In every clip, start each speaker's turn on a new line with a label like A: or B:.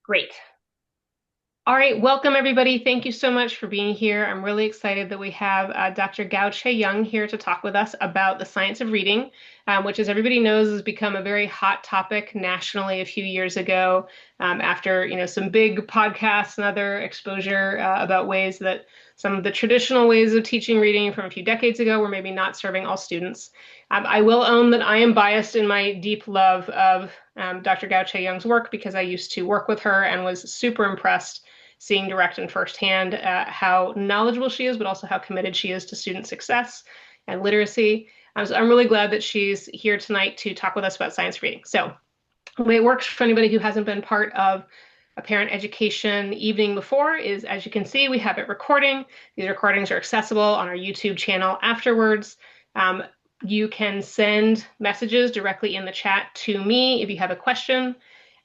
A: Great. All right, welcome everybody. Thank you so much for being here. I'm really excited that we have Dr. Chea-Young here to talk with us about the science of reading, which, as everybody knows, has become a very hot topic nationally a few years ago, after some big podcasts and other exposure about ways that some of the traditional ways of teaching reading from a few decades ago were maybe not serving all students. I will own that I am biased in my deep love of Dr. Chea-Young's work because I used to work with her and was super impressed seeing direct and firsthand how knowledgeable she is, but also how committed she is to student success and literacy. So I'm really glad that she's here tonight to talk with us about science reading. So the way it works for anybody who hasn't been part of a parent education evening before is, as you can see, we have it recording. These recordings are accessible on our YouTube channel afterwards. You can send messages directly in the chat to me if you have a question.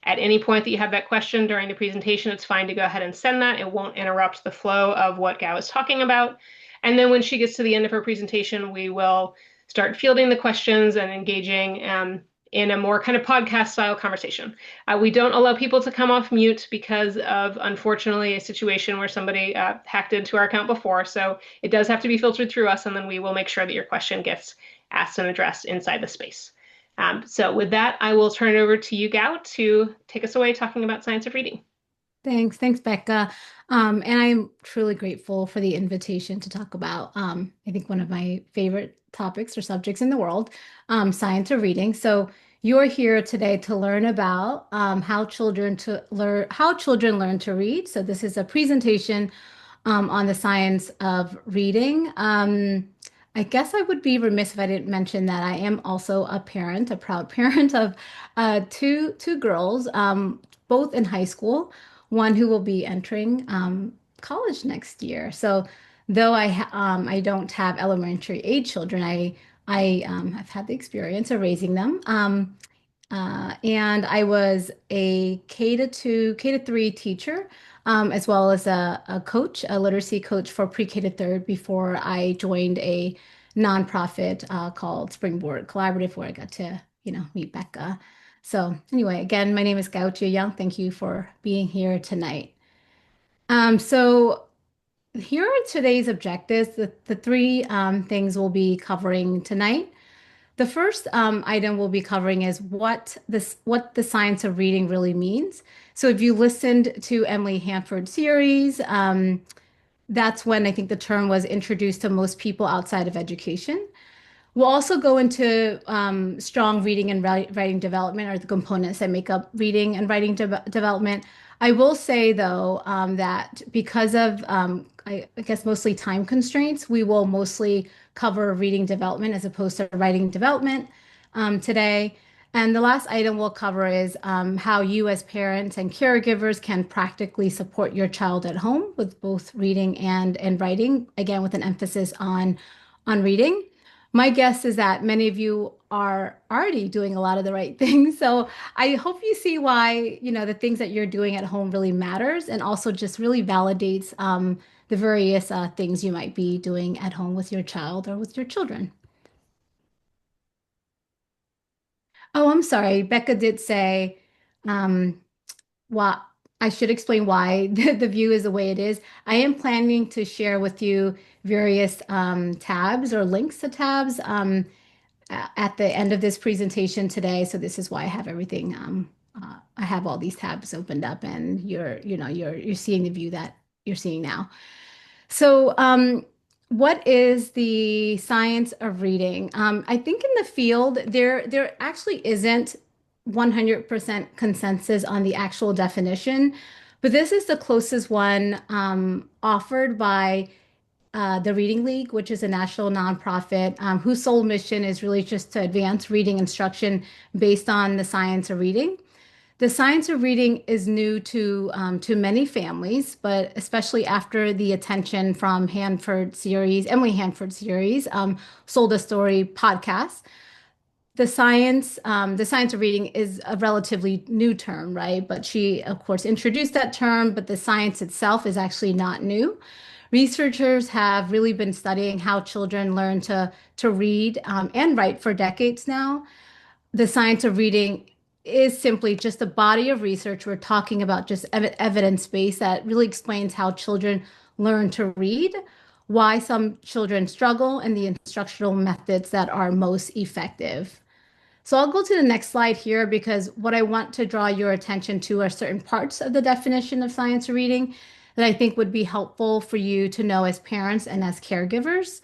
A: At any point that you have that question during the presentation, it's fine to go ahead and send that. It won't interrupt the flow of what Gao is talking about. And then when she gets to the end of her presentation, we will start fielding the questions and engaging in a more kind of podcast style conversation. We don't allow people to come off mute because of, unfortunately, a situation where somebody hacked into our account before. So it does have to be filtered through us, and then we will make sure that your question gets asked and addressed inside the space. So with that, I will turn it over to you, Gao, to take us away talking about science of reading.
B: Thanks, Becca. And I'm truly grateful for the invitation to talk about, I think one of my favorite topics or subjects in the world, science of reading. So you're here today to learn about how children learn to read. So this is a presentation on the science of reading. I guess I would be remiss if I didn't mention that I am also a parent, a proud parent of two girls, both in high school. One who will be entering college next year. So though I don't have elementary age children, I have had the experience of raising them. And I was a K to 3 teacher, as well as a coach, a literacy coach for pre-K to third before I joined a nonprofit called Springboard Collaborative, where I got to, meet Becca. So anyway, again, my name is Chea-Young. Thank you for being here tonight. So here are today's objectives, the three things we'll be covering tonight. The first item we'll be covering is what the science of reading really means. So if you listened to Emily Hanford's series, that's when I think the term was introduced to most people outside of education. We'll also go into strong reading and writing development, or the components that make up reading and writing development. I will say, though, that because of, I guess, mostly time constraints, we will mostly cover reading development as opposed to writing development today. And the last item we'll cover is how you, as parents and caregivers, can practically support your child at home with both reading and writing, again, with an emphasis on reading. My guess is that many of you are already doing a lot of the right things. So I hope you see why, the things that you're doing at home really matters and also just really validates the various things you might be doing at home with your child or with your children. Oh, I'm sorry. Becca did say, um, why I should explain why the view is the way it is. I am planning to share with you various tabs or links to tabs. At the end of this presentation today. So this is why I have everything. I have all these tabs opened up, and you're seeing the view that you're seeing now. So, what is the science of reading? I think in the field there actually isn't 100% consensus on the actual definition, but this is the closest one offered by the Reading League, which is a national nonprofit whose sole mission is really just to advance reading instruction based on the science of reading. The science of reading is new to many families, but especially after the attention from Emily Hanford series, Sold a Story podcast. The science of reading is a relatively new term, right? But she, of course, introduced that term, but the science itself is actually not new. Researchers have really been studying how children learn to read and write for decades now. The science of reading is simply just a body of research. We're talking about just evidence base that really explains how children learn to read, why some children struggle, and the instructional methods that are most effective. So I'll go to the next slide here because what I want to draw your attention to are certain parts of the definition of science reading that I think would be helpful for you to know as parents and as caregivers.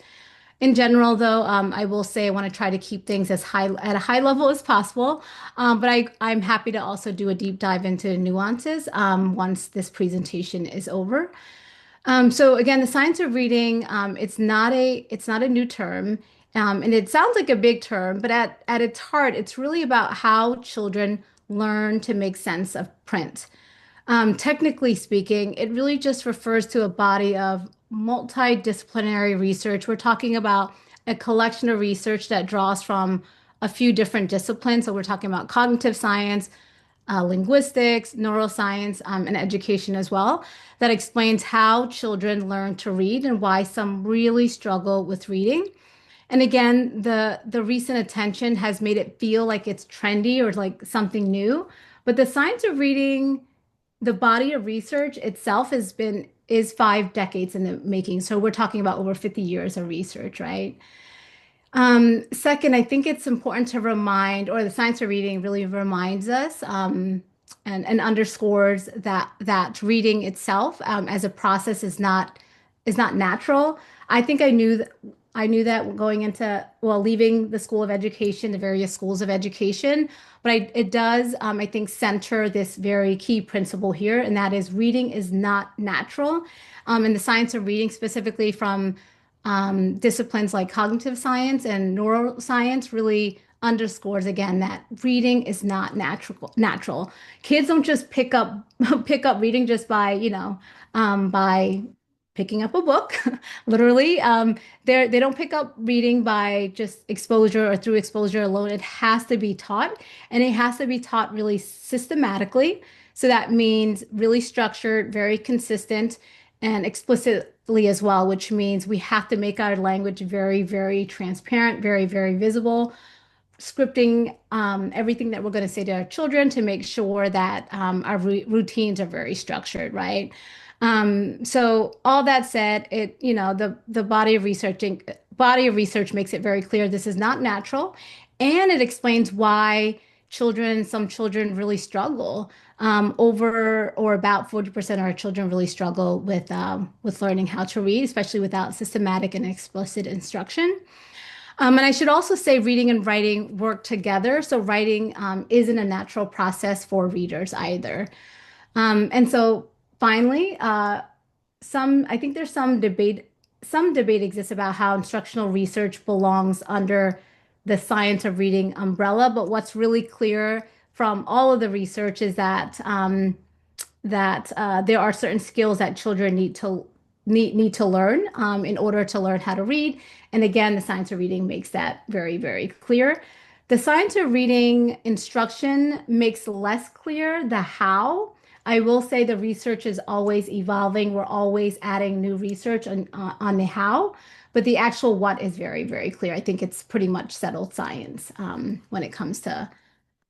B: In general, though, I will say I want to try to keep things as high at a high level as possible. But I'm happy to also do a deep dive into nuances once this presentation is over. So again, the science of reading, it's not a new term, and it sounds like a big term, but at its heart, it's really about how children learn to make sense of print. Technically speaking, it really just refers to a body of multidisciplinary research. We're talking about a collection of research that draws from a few different disciplines. So we're talking about cognitive science, linguistics, neuroscience, and education as well, that explains how children learn to read and why some really struggle with reading. And again, the recent attention has made it feel like it's trendy or like something new. But the science of reading, the body of research itself is 5 decades in the making. So we're talking about over 50 years of research, right? Second, I think it's important to remind, or the science of reading really reminds us, and underscores that reading itself as a process is not natural. I think I knew that going into, well, leaving the School of Education, the various schools of education, but it does, I think, center this very key principle here, and that is reading is not natural. And the science of reading, specifically from disciplines like cognitive science and neuroscience, really underscores again that reading is not natural. Kids don't just pick up reading just by, by picking up a book, literally. They don't pick up reading by just exposure or through exposure alone. It has to be taught, and it has to be taught really systematically. So that means really structured, very consistent, and explicitly as well, which means we have to make our language very, very transparent, very, very visible, scripting everything that we're going to say to our children to make sure that our routines are very structured, right? So all that said, the body of research makes it very clear this is not natural, and it explains why some children really struggle. Over or about 40% of our children really struggle with learning how to read, especially without systematic and explicit instruction. And I should also say reading and writing work together. So writing isn't a natural process for readers either. And so finally, I think there's some debate exists about how instructional research belongs under the science of reading umbrella. But what's really clear from all of the research is that there are certain skills that children need to learn in order to learn how to read. And again, the science of reading makes that very, very clear. The science of reading instruction makes less clear the how. I will say the research is always evolving. We're always adding new research on the how, but the actual what is very, very clear. I think it's pretty much settled science when it comes to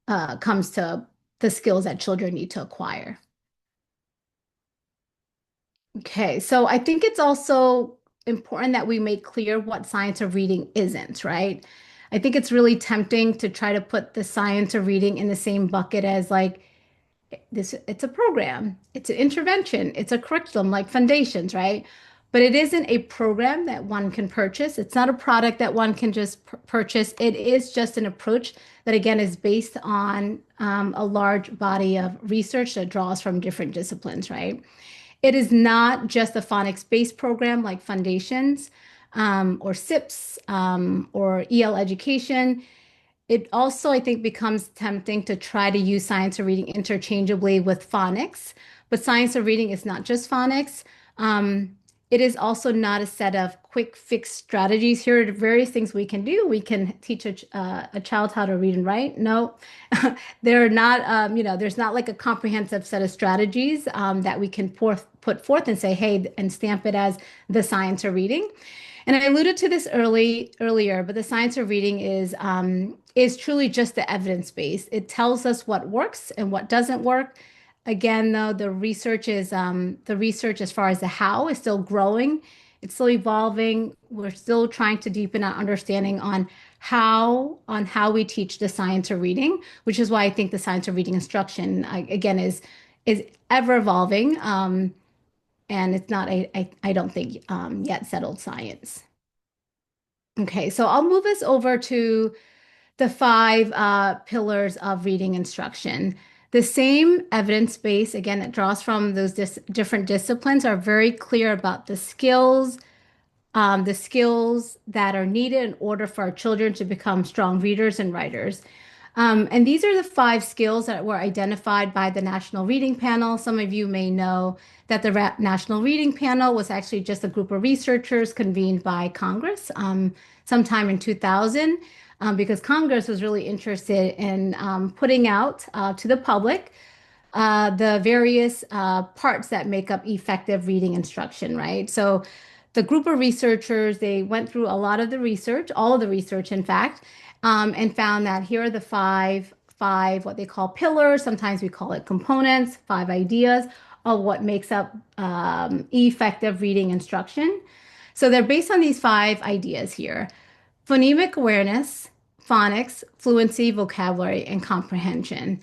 B: the skills that children need to acquire. Okay, so I think it's also important that we make clear what science of reading isn't, right? I think it's really tempting to try to put the science of reading in the same bucket as like this, it's a program, it's an intervention, it's a curriculum like foundations, right? But it isn't a program that one can purchase. It's not a product that one can just purchase. It is just an approach that, again, is based on a large body of research that draws from different disciplines, right? It is not just a phonics-based program like Foundations or SIPs or EL Education. It also, I think, becomes tempting to try to use science of reading interchangeably with phonics, but science of reading is not just phonics. It is also not a set of quick fix strategies. Here are the various things we can do. We can teach a child how to read and write. No, they're not, there's not like a comprehensive set of strategies that we can put forth and say, hey, and stamp it as the science of reading. And I alluded to this earlier, but the science of reading is truly just the evidence base. It tells us what works and what doesn't work. Again, though, the research as far as the how is still growing. It's still evolving. We're still trying to deepen our understanding on how we teach the science of reading, which is why I think the science of reading instruction, again, is ever evolving. And it's not I don't think yet settled science. Okay, so I'll move us over to the five pillars of reading instruction. The same evidence base, again, it draws from those different disciplines, are very clear about the skills that are needed in order for our children to become strong readers and writers. And these are the five skills that were identified by the National Reading Panel. Some of you may know that the National Reading Panel was actually just a group of researchers convened by Congress sometime in 2000, because Congress was really interested in putting out to the public the various parts that make up effective reading instruction, right? So the group of researchers, they went through a lot of the research, all of the research, in fact, and found that here are the five what they call pillars. Sometimes we call it components, five ideas of what makes up effective reading instruction. So they're based on these five ideas here: phonemic awareness, phonics, fluency, vocabulary, and comprehension.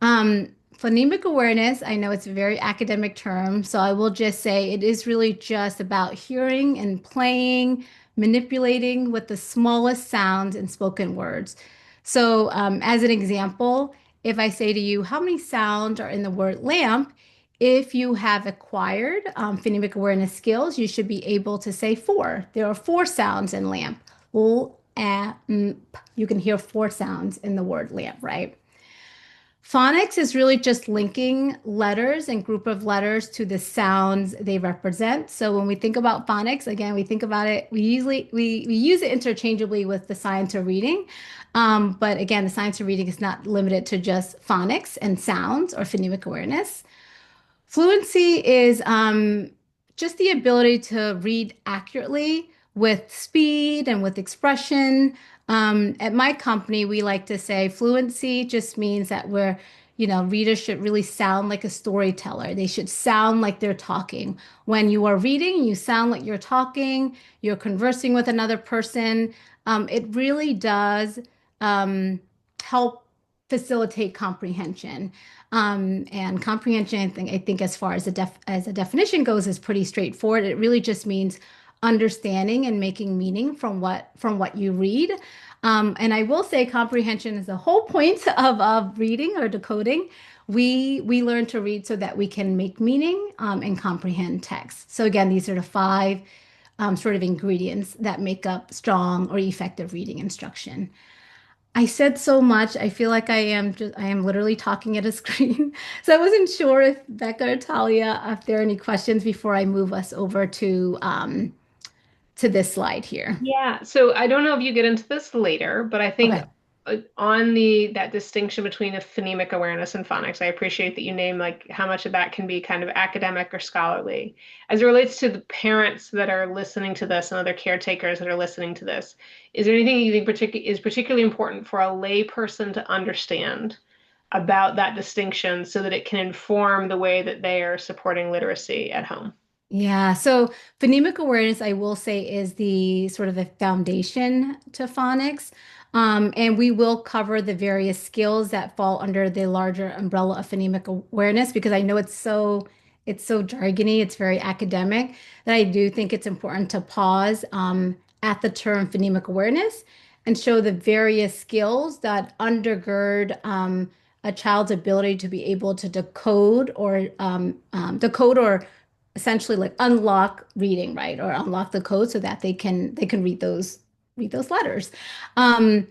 B: Phonemic awareness, I know it's a very academic term, so I will just say it is really just about hearing and playing, manipulating with the smallest sounds in spoken words. So, as an example, if I say to you, how many sounds are in the word lamp? If you have acquired phonemic awareness skills, you should be able to say four. There are four sounds in lamp. L, A, M, P. You can hear four sounds in the word lamp, right? Phonics is really just linking letters and group of letters to the sounds they represent. So when we think about phonics, again, we think about it, we use it interchangeably with the science of reading. But again, the science of reading is not limited to just phonics and sounds or phonemic awareness. Fluency is just the ability to read accurately with speed and with expression. At my company, we like to say fluency just means that readers should really sound like a storyteller. They should sound like they're talking. When you are reading, you sound like you're talking, you're conversing with another person. It really does help facilitate comprehension. And comprehension, I think as far as as a definition goes, is pretty straightforward. It really just means understanding and making meaning from what you read. And I will say comprehension is the whole point of reading or decoding. We learn to read so that we can make meaning and comprehend text. So again, these are the five sort of ingredients that make up strong or effective reading instruction. I said so much. I feel like I am literally talking at a screen. So I wasn't sure if Becca or Talia, if there are any questions before I move us over to this slide here.
A: Yeah, so I don't know if you get into this later, but I think
B: Okay.
A: on the that distinction between the phonemic awareness and phonics, I appreciate that you name like how much of that can be kind of academic or scholarly. As it relates to the parents that are listening to this and other caretakers that are listening to this, is there anything you think is particularly important for a lay person to understand about that distinction so that it can inform the way that they are supporting literacy at home?
B: Yeah, so phonemic awareness, I will say, is the sort of the foundation to phonics. And we will cover the various skills that fall under the larger umbrella of phonemic awareness because I know it's so jargony, it's very academic, that I do think it's important to pause at the term phonemic awareness and show the various skills that undergird a child's ability to be able to decode or essentially like unlock reading, right? Or unlock the code so that they can read those letters. Um,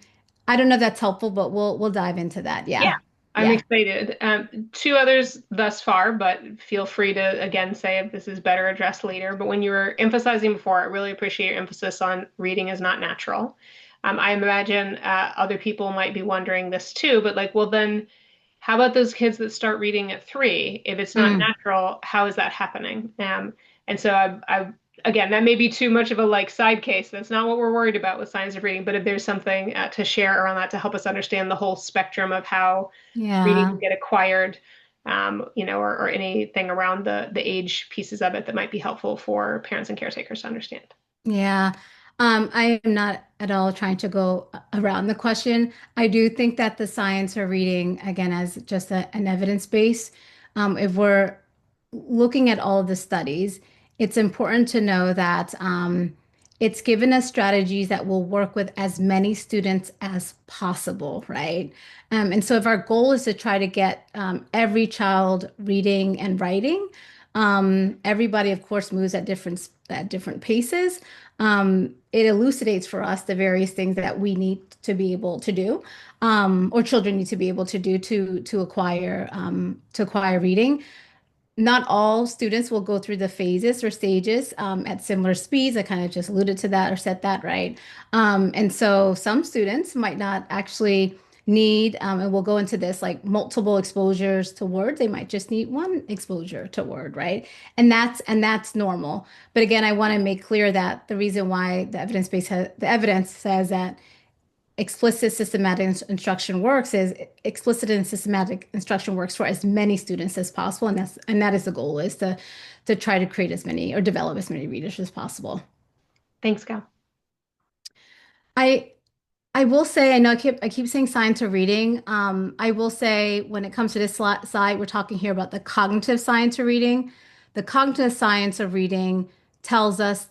B: I don't know if that's helpful, but we'll dive into that.
A: Yeah,
B: Yeah.
A: I'm
B: Yeah.
A: excited. Two others thus far, but feel free to again say if this is better addressed later. But when you were emphasizing before, I really appreciate your emphasis on reading is not natural. I imagine other people might be wondering this too, but like, well, then how about those kids that start reading at 3? If it's not
B: Mm.
A: natural, how is that happening? And so again, that may be too much of a like side case. That's not what we're worried about with science of reading. But if there's something to share around that to help us understand the whole spectrum of how reading
B: Yeah.
A: can get acquired, or anything around the age pieces of it that might be helpful for parents and caretakers to understand.
B: Yeah. I am not at all trying to go around the question. I do think that the science of reading, again, as just an evidence base, if we're looking at all of the studies, it's important to know that it's given us strategies that will work with as many students as possible, right? And so if our goal is to try to get every child reading and writing, everybody, of course, moves at different paces. It elucidates for us the various things that we need to be able to do, or children need to be able to do to acquire reading. Not all students will go through the phases or stages at similar speeds. I kind of just alluded to that or said that, right? And so some students might not actually need, and we'll go into this like multiple exposures to words. They might just need one exposure to word, right? And that's normal. But again, I want to make clear that the reason why the evidence says that explicit systematic instruction works is explicit and systematic instruction works for as many students as possible, and that is the goal, is to try to create as many or develop as many readers as possible.
A: Thanks, Gal.
B: I I will say, I know I keep saying science of reading. I will say when it comes to this side, we're talking here about the cognitive science of reading. The cognitive science of reading tells us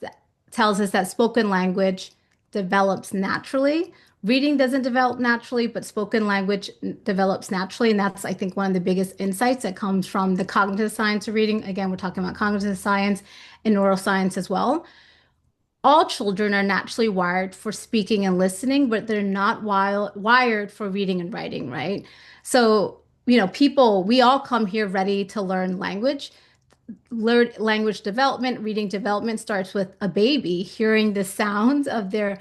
B: tells us that spoken language develops naturally. Reading doesn't develop naturally, but spoken language develops naturally, and that's, I think, one of the biggest insights that comes from the cognitive science of reading. Again, we're talking about cognitive science and neuroscience as well. All children are naturally wired for speaking and listening, but they're not wired for reading and writing, right? So, we all come here ready to learn language. Learn language development, reading development starts with a baby hearing the sounds of their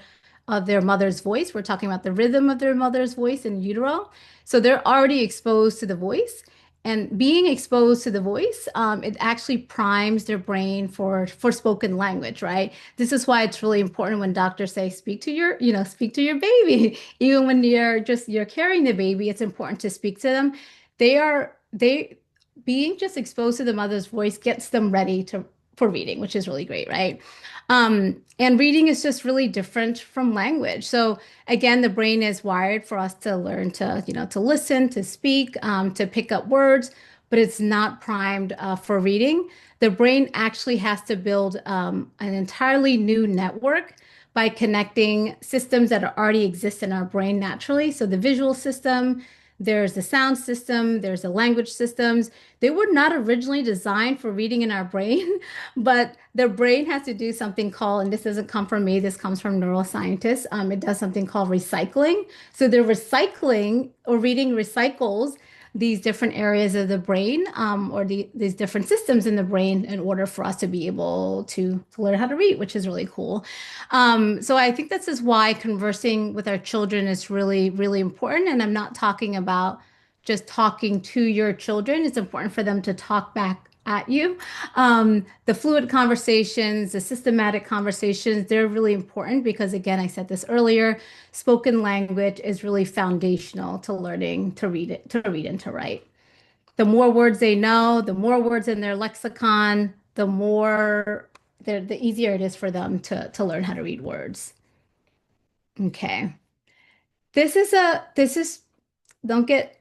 B: mother's voice. We're talking about the rhythm of their mother's voice in utero. So they're already exposed to the voice. And being exposed to the voice, it actually primes their brain for spoken language, right? This is why it's really important when doctors say speak to your baby. Even when you're carrying the baby, it's important to speak to them. They being just exposed to the mother's voice gets them ready to for reading, which is really great, right? And reading is just really different from language. So again, the brain is wired for us to learn to listen, to speak, to pick up words, but it's not primed for reading. The brain actually has to build an entirely new network by connecting systems that already exist in our brain naturally. So the visual system, there's the sound system, there's the language systems. They were not originally designed for reading in our brain, but the brain has to do something called, and this doesn't come from me, this comes from neuroscientists. It does something called recycling. So they're recycling, or reading recycles these different areas of the brain, or these different systems in the brain in order for us to be able to learn how to read, which is really cool. So I think this is why conversing with our children is really, really important. And I'm not talking about just talking to your children. It's important for them to talk back at you. The fluid conversations, the systematic conversations, they're really important because, again, I said this earlier, spoken language is really foundational to learning to read and to write. The more words they know, the more words in their lexicon, the easier it is for them to learn how to read words. Okay. This is don't get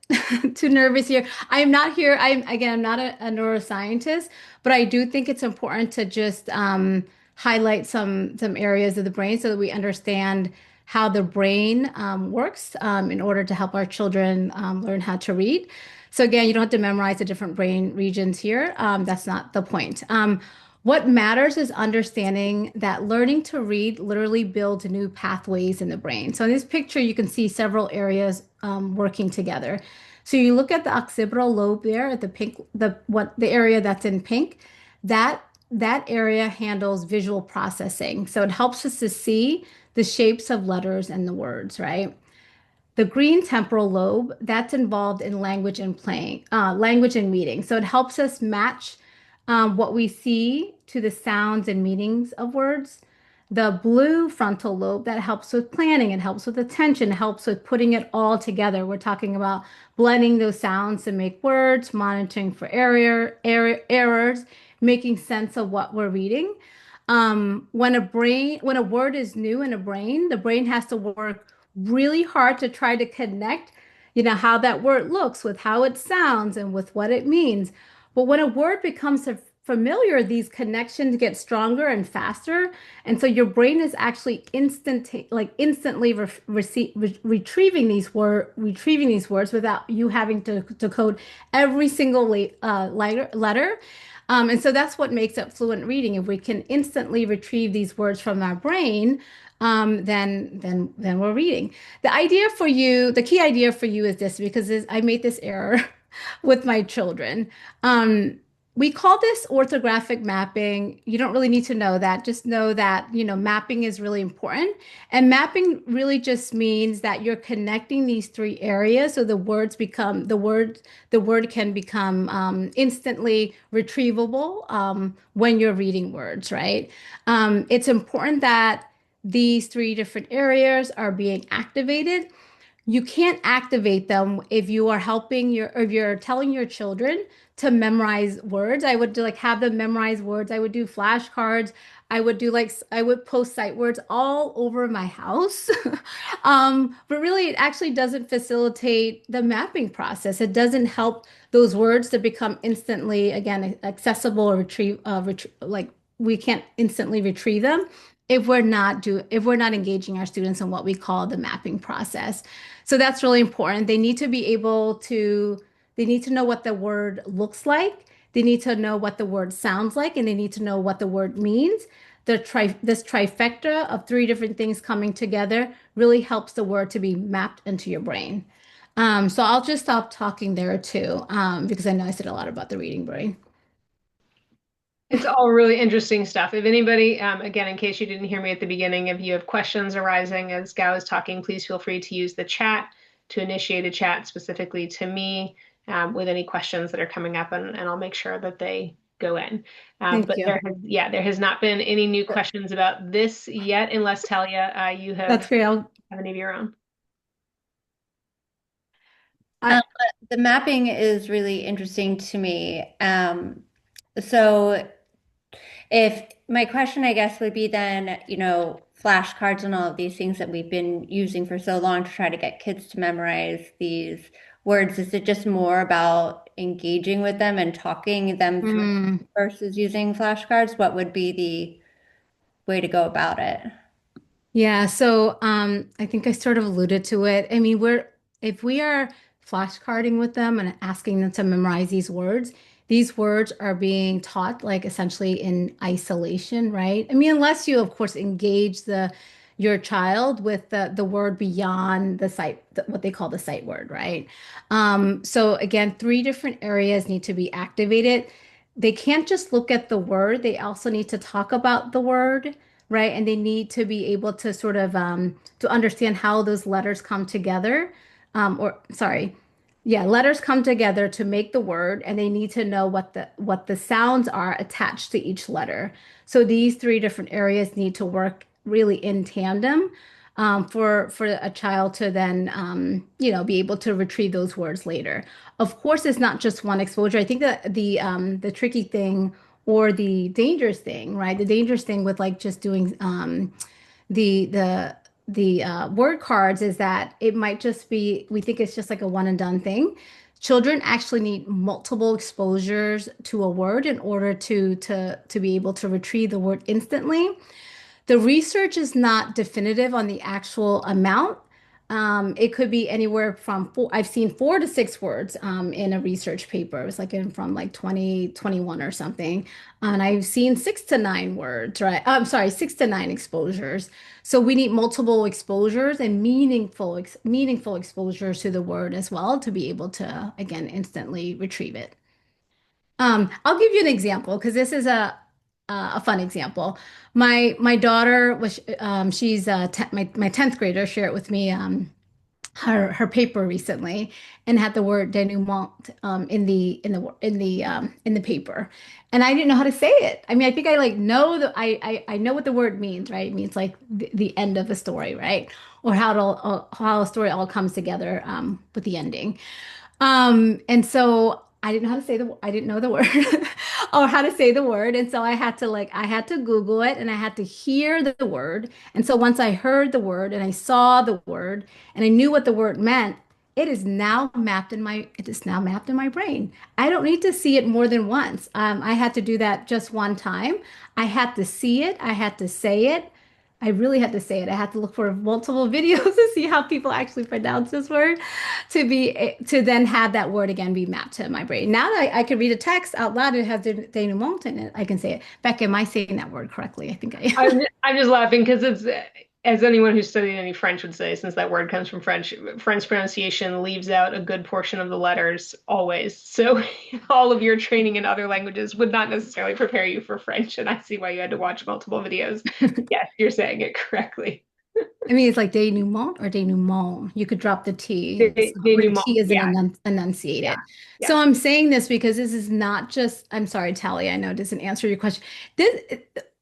B: too nervous here. I'm not here. I'm not a neuroscientist, but I do think it's important to just highlight some areas of the brain so that we understand how the brain works in order to help our children learn how to read. So again, you don't have to memorize the different brain regions here. That's not the point. What matters is understanding that learning to read literally builds new pathways in the brain. So in this picture, you can see several areas working together. So you look at the occipital lobe there at the pink, the area that's in pink, that that area handles visual processing. So it helps us to see the shapes of letters and the words, right? The green temporal lobe, that's involved in language and meaning. So it helps us match what we see to the sounds and meanings of words. The blue frontal lobe that helps with planning, it helps with attention, helps with putting it all together. We're talking about blending those sounds to make words, monitoring for errors, making sense of what we're reading. When a word is new in a brain, the brain has to work really hard to try to connect, how that word looks with how it sounds and with what it means. But when a word becomes familiar, these connections get stronger and faster. And so your brain is actually instantly retrieving these words without you having to decode every single letter. And so that's what makes up fluent reading. If we can instantly retrieve these words from our brain, then we're reading. The key idea for you is this, because I made this error with my children. Um, we call this orthographic mapping. You don't really need to know that. Just know that, mapping is really important. And mapping really just means that you're connecting these three areas so the word can become instantly retrievable when you're reading words, right? It's important that these three different areas are being activated. You can't activate them if you are if you're telling your children to memorize words. I would do like have them memorize words. I would do flashcards. I would post sight words all over my house. But really it actually doesn't facilitate the mapping process. It doesn't help those words to become instantly again accessible or like we can't instantly retrieve them if we're not engaging our students in what we call the mapping process. So that's really important. They need to know what the word looks like. They need to know what the word sounds like, and they need to know what the word means. This trifecta of three different things coming together really helps the word to be mapped into your brain. So I'll just stop talking there too, because I know I said a lot about the reading brain.
A: It's all really interesting stuff. If anybody, again, in case you didn't hear me at the beginning, if you have questions arising as Gao is talking, please feel free to use the chat to initiate a chat specifically to me with any questions that are coming up, and I'll make sure that they go in.
B: Thank
A: But
B: you.
A: there has not been any new questions about this yet, unless Talia, you
B: That's great.
A: have any of your own.
C: Um,
B: I,
C: the mapping is really interesting to me. So if my question, I guess, would be then, flashcards and all of these things that we've been using for so long to try to get kids to memorize these words, is it just more about engaging with them and talking them through
B: mm.
C: versus using flashcards? What would be the way to go about it?
B: Yeah, so I think I sort of alluded to it. I mean, if we are flashcarding with them and asking them to memorize these words are being taught like essentially in isolation, right? I mean, unless you, of course, engage your child with the word beyond what they call the sight word, right? So again, three different areas need to be activated. They can't just look at the word, they also need to talk about the word, right? And they need to be able to sort of to understand how those letters come together. Or sorry, yeah, letters come together to make the word, and they need to know what the sounds are attached to each letter. So these three different areas need to work really in tandem for a child to then be able to retrieve those words later. Of course, it's not just one exposure. I think that the tricky thing or the dangerous thing, right? The dangerous thing with like just doing the the the word cards is that it might just be, we think it's just like a one and done thing. Children actually need multiple exposures to a word in order to be able to retrieve the word instantly. The research is not definitive on the actual amount. It could be anywhere from I've seen 4 to 6 words in a research paper. It was like from like 2021 or something. And I've seen 6 to 9 words, right? I'm sorry, 6 to 9 exposures. So we need multiple exposures and meaningful exposures to the word as well to be able to, again, instantly retrieve it. I'll give you an example because this is a fun example. My daughter was she's my 10th grader shared it with me. her paper recently and had the word denouement in the paper, and I didn't know how to say it. I mean, I think I like know I know what the word means, right? It means like the end of a story, right? Or how a story all comes together with the ending. And so I didn't know how to say I didn't know the word or how to say the word. And so I had to Google it and I had to hear the word. And so once I heard the word and I saw the word and I knew what the word meant, it is now mapped in my brain. I don't need to see it more than once. I had to do that just one time. I had to see it. I had to say it. I really had to say it. I had to look for multiple videos to see how people actually pronounce this word to then have that word again be mapped to my brain. Now that I can read a text out loud, it has the denouement in it. I can say it. Becca, am I saying that word correctly? I think I am.
A: I'm just laughing because it's, as anyone who's studied any French would say, since that word comes from French, French pronunciation leaves out a good portion of the letters always. So all of your training in other languages would not necessarily prepare you for French, and I see why you had to watch multiple videos. Yes, you're saying it correctly.
B: I mean, it's like denouement or denouement. You could drop the T where the
A: Denouement.
B: T isn't
A: Yeah, yeah,
B: enunciated.
A: yeah.
B: So I'm saying this because this is not just, I'm sorry, Tally, I know it doesn't answer your question. This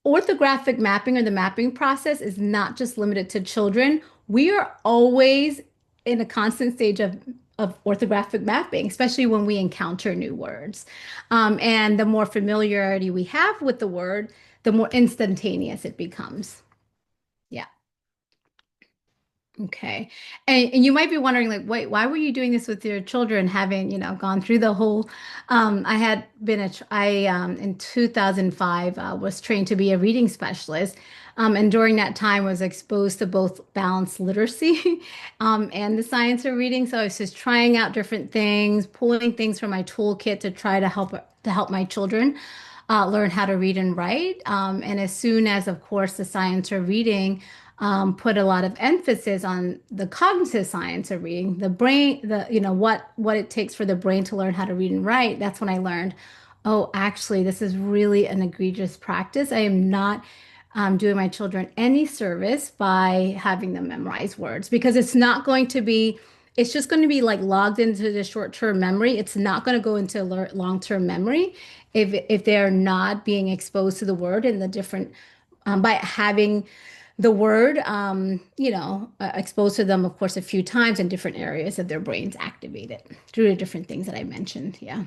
B: orthographic mapping or the mapping process is not just limited to children. We are always in a constant stage of orthographic mapping, especially when we encounter new words. And the more familiarity we have with the word, the more instantaneous it becomes. Yeah. Okay. And you might be wondering, like, wait, why were you doing this with your children, having, gone through the whole, I had been in 2005, was trained to be a reading specialist. And during that time was exposed to both balanced literacy, and the science of reading. So I was just trying out different things, pulling things from my toolkit to try to help my children learn how to read and write. And as soon as, of course, the science of reading put a lot of emphasis on the cognitive science of reading, the brain, what it takes for the brain to learn how to read and write. That's when I learned, oh, actually, this is really an egregious practice. I am not doing my children any service by having them memorize words because it's just going to be like logged into the short-term memory. It's not going to go into long-term memory if they're not being exposed to the word and the different by having the word, exposed to them, of course, a few times in different areas of their brains activated through the different things that I mentioned. Yeah.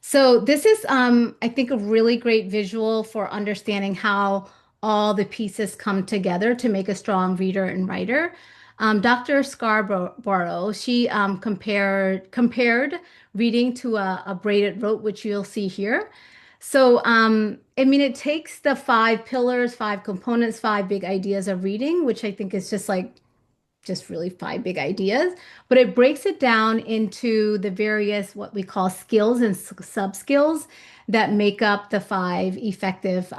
B: So this is, I think, a really great visual for understanding how all the pieces come together to make a strong reader and writer. Dr. Scarborough, she compared reading to a braided rope, which you'll see here. So, I mean, it takes the five pillars, five components, five big ideas of reading, which I think is just really five big ideas, but it breaks it down into the various what we call skills and sub skills that make up the five effective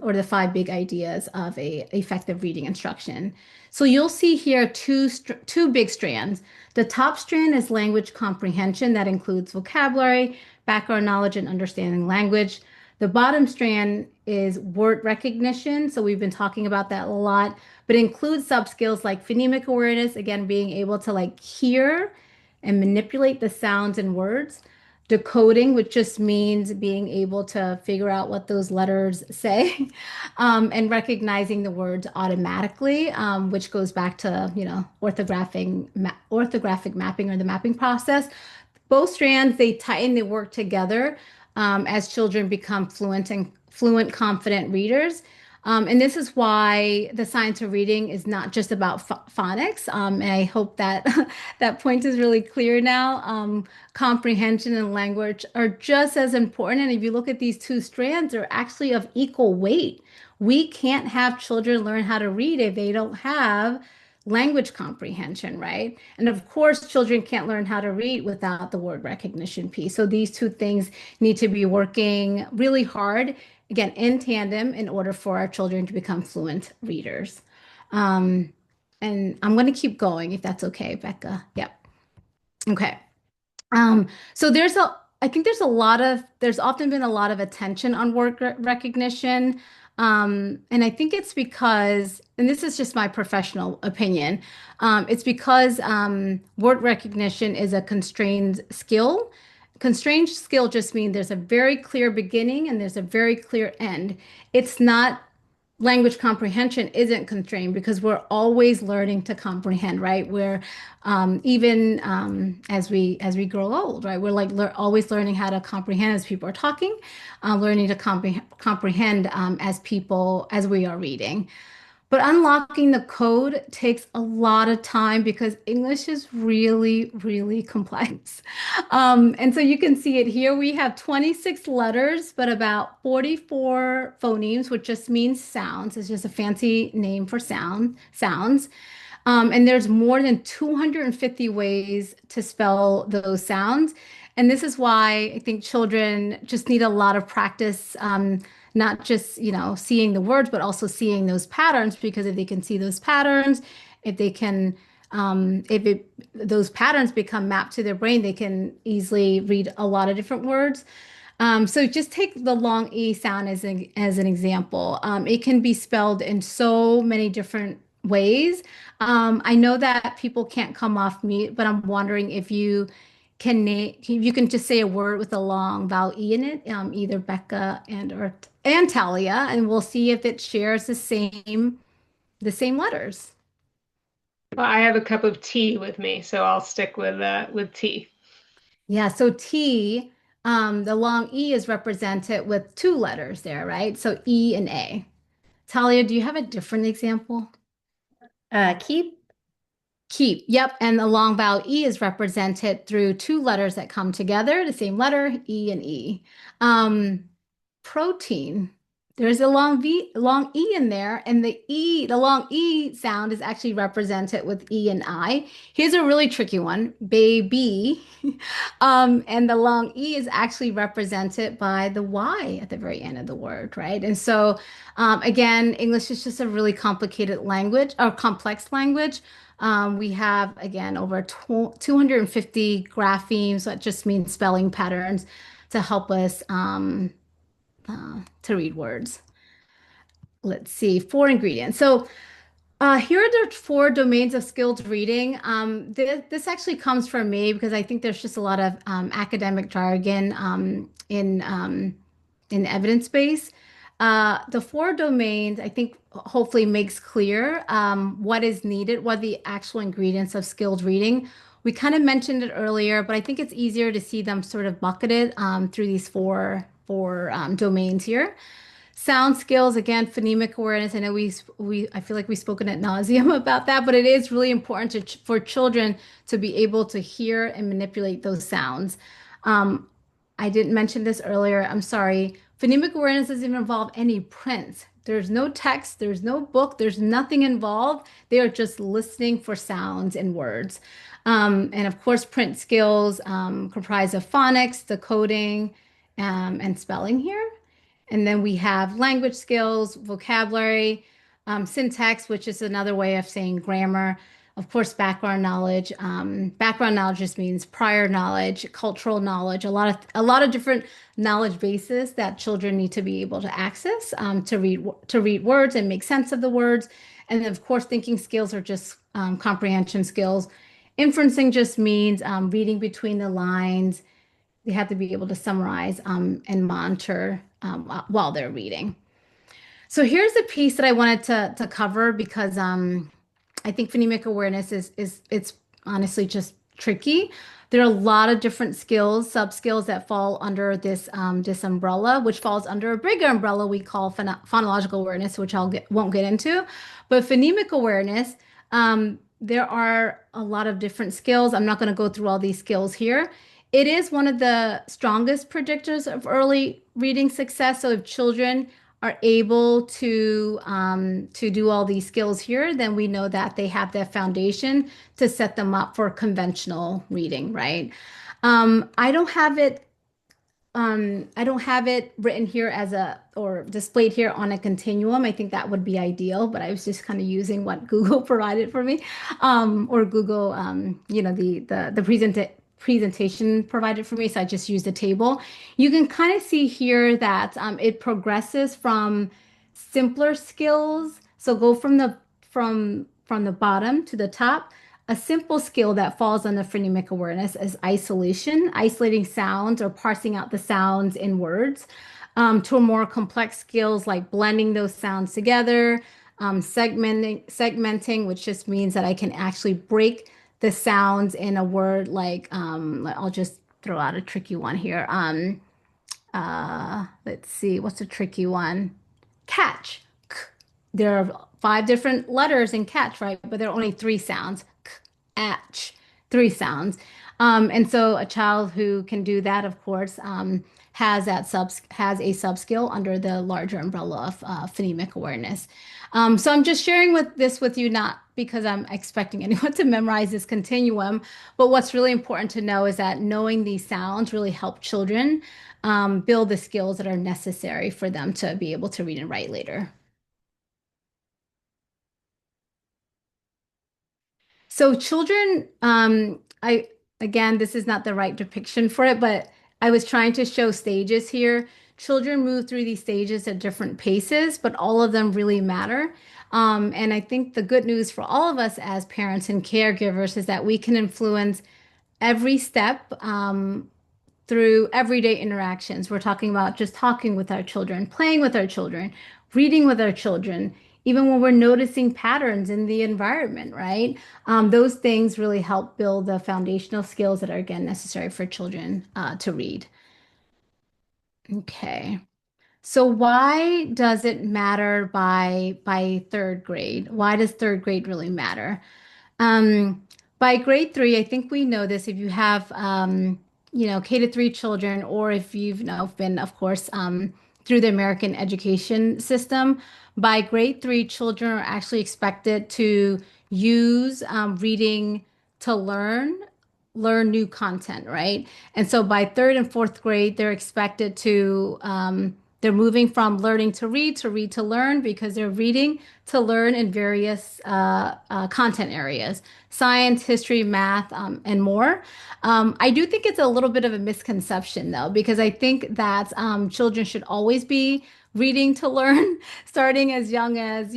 B: or the five big ideas of a effective reading instruction. So you'll see here two big strands. The top strand is language comprehension that includes vocabulary, background knowledge, and understanding language. The bottom strand is word recognition. So we've been talking about that a lot, but it includes sub skills like phonemic awareness, again, being able to like hear and manipulate the sounds and words. Decoding, which just means being able to figure out what those letters say, and recognizing the words automatically, which goes back to, orthographic mapping or the mapping process. Both strands, they tighten, they work together as children become fluent, confident readers. And this is why the science of reading is not just about phonics. And I hope that that point is really clear now. Comprehension and language are just as important. And if you look at these two strands, they're actually of equal weight. We can't have children learn how to read if they don't have language comprehension, right? And of course, children can't learn how to read without the word recognition piece. So these two things need to be working really hard, again, in tandem in order for our children to become fluent readers. Um, and I'm going to keep going if that's okay, Becca. Yep. Okay. So I think there's often been a lot of attention on word recognition. And I think it's because, and this is just my professional opinion, it's because word recognition is a constrained skill. Constrained skill just means there's a very clear beginning and there's a very clear end. It's not language comprehension isn't constrained because we're always learning to comprehend, right? We're even as we grow old, right? We're like always learning how to comprehend as people are talking, learning to comprehend as people as we are reading. But unlocking the code takes a lot of time because English is really, really complex. And so you can see it here. We have 26 letters, but about 44 phonemes, which just means sounds. It's just a fancy name for sounds. And there's more than 250 ways to spell those sounds. And this is why I think children just need a lot of practice, not just, seeing the words, but also seeing those patterns, because if they can see those patterns, if they can, those patterns become mapped to their brain, they can easily read a lot of different words. So just take the long E sound as an example. It can be spelled in so many different ways. I know that people can't come off mute, but I'm wondering if you can just say a word with a long vowel E in it, either Becca and Talia, and we'll see if it shares the same letters.
A: Well, I have a cup of tea with me, so I'll stick with tea.
B: Yeah, so T, the long E is represented with two letters there, right? So E and A. Talia, do you have a different example?
C: Keep.
B: Keep. Yep. And the long vowel E is represented through two letters that come together, the same letter, E and E. Um, Protein. There's a long E in there, and the long E sound is actually represented with E and I. Here's a really tricky one, baby. And the long E is actually represented by the Y at the very end of the word, right? And so, again, English is just a really complicated language or complex language. We have, again, over 250 graphemes, that just means spelling patterns to help us to read words. Let's see, four ingredients. So here are the four domains of skilled reading. This actually comes from me because I think there's just a lot of academic jargon in evidence base. The four domains, I think, hopefully makes clear what is needed, what the actual ingredients of skilled reading. We kind of mentioned it earlier, but I think it's easier to see them sort of bucketed through these four domains here. Sound skills, again, phonemic awareness. I know I feel like we've spoken at nauseum about that, but it is really important for children to be able to hear and manipulate those sounds. Um, I didn't mention this earlier. I'm sorry. Phonemic awareness doesn't even involve any prints. There's no text, there's no book, there's nothing involved. They are just listening for sounds and words. And of course, print skills comprise of phonics, decoding, and spelling here. And then we have language skills, vocabulary, syntax, which is another way of saying grammar. Of course, background knowledge. Background knowledge just means prior knowledge, cultural knowledge, a lot of different knowledge bases that children need to be able to access to read words and make sense of the words. And then, of course, thinking skills are just comprehension skills. Inferencing just means reading between the lines. They have to be able to summarize and monitor while they're reading. So here's a piece that I wanted to cover because I think phonemic awareness is it's honestly just tricky. There are a lot of different skills, sub-skills that fall under this umbrella, which falls under a bigger umbrella we call phonological awareness, which won't get into. But phonemic awareness, there are a lot of different skills. I'm not going to go through all these skills here. It is one of the strongest predictors of early reading success. So if children are able to do all these skills here, then we know that they have that foundation to set them up for conventional reading, right? I don't have it written here or displayed here on a continuum. I think that would be ideal, but I was just kind of using what Google provided for me, or Google, the presentation provided for me. So I just used the table. You can kind of see here that it progresses from simpler skills. So go from the bottom to the top. A simple skill that falls under phonemic awareness is isolation, isolating sounds or parsing out the sounds in words, to a more complex skills like blending those sounds together, segmenting, which just means that I can actually break the sounds in a word like, I'll just throw out a tricky one here. Let's see, what's a tricky one? Catch. K. There are five different letters in catch, right? But there are only three sounds. K, atch, three sounds. And so a child who can do that, of course, has a sub skill under the larger umbrella of phonemic awareness. So I'm just sharing with you, not because I'm expecting anyone to memorize this continuum, but what's really important to know is that knowing these sounds really help children build the skills that are necessary for them to be able to read and write later. So children, I again, this is not the right depiction for it, but I was trying to show stages here. Children move through these stages at different paces, but all of them really matter. And I think the good news for all of us as parents and caregivers is that we can influence every step through everyday interactions. We're talking about just talking with our children, playing with our children, reading with our children, even when we're noticing patterns in the environment, right? Those things really help build the foundational skills that are, again, necessary for children to read. Okay. So why does it matter by third grade? Why does third grade really matter? Um, by grade three, I think we know this if you have, K to three children, or if you've been, of course, through the American education system. By grade three, children are actually expected to use reading to learn new content, right? And so by third and fourth grade, they're expected to, they're moving from learning to read to learn because they're reading to learn in various content areas, science, history, math, and more. I do think it's a little bit of a misconception though, because I think that children should always be reading to learn, starting as young as,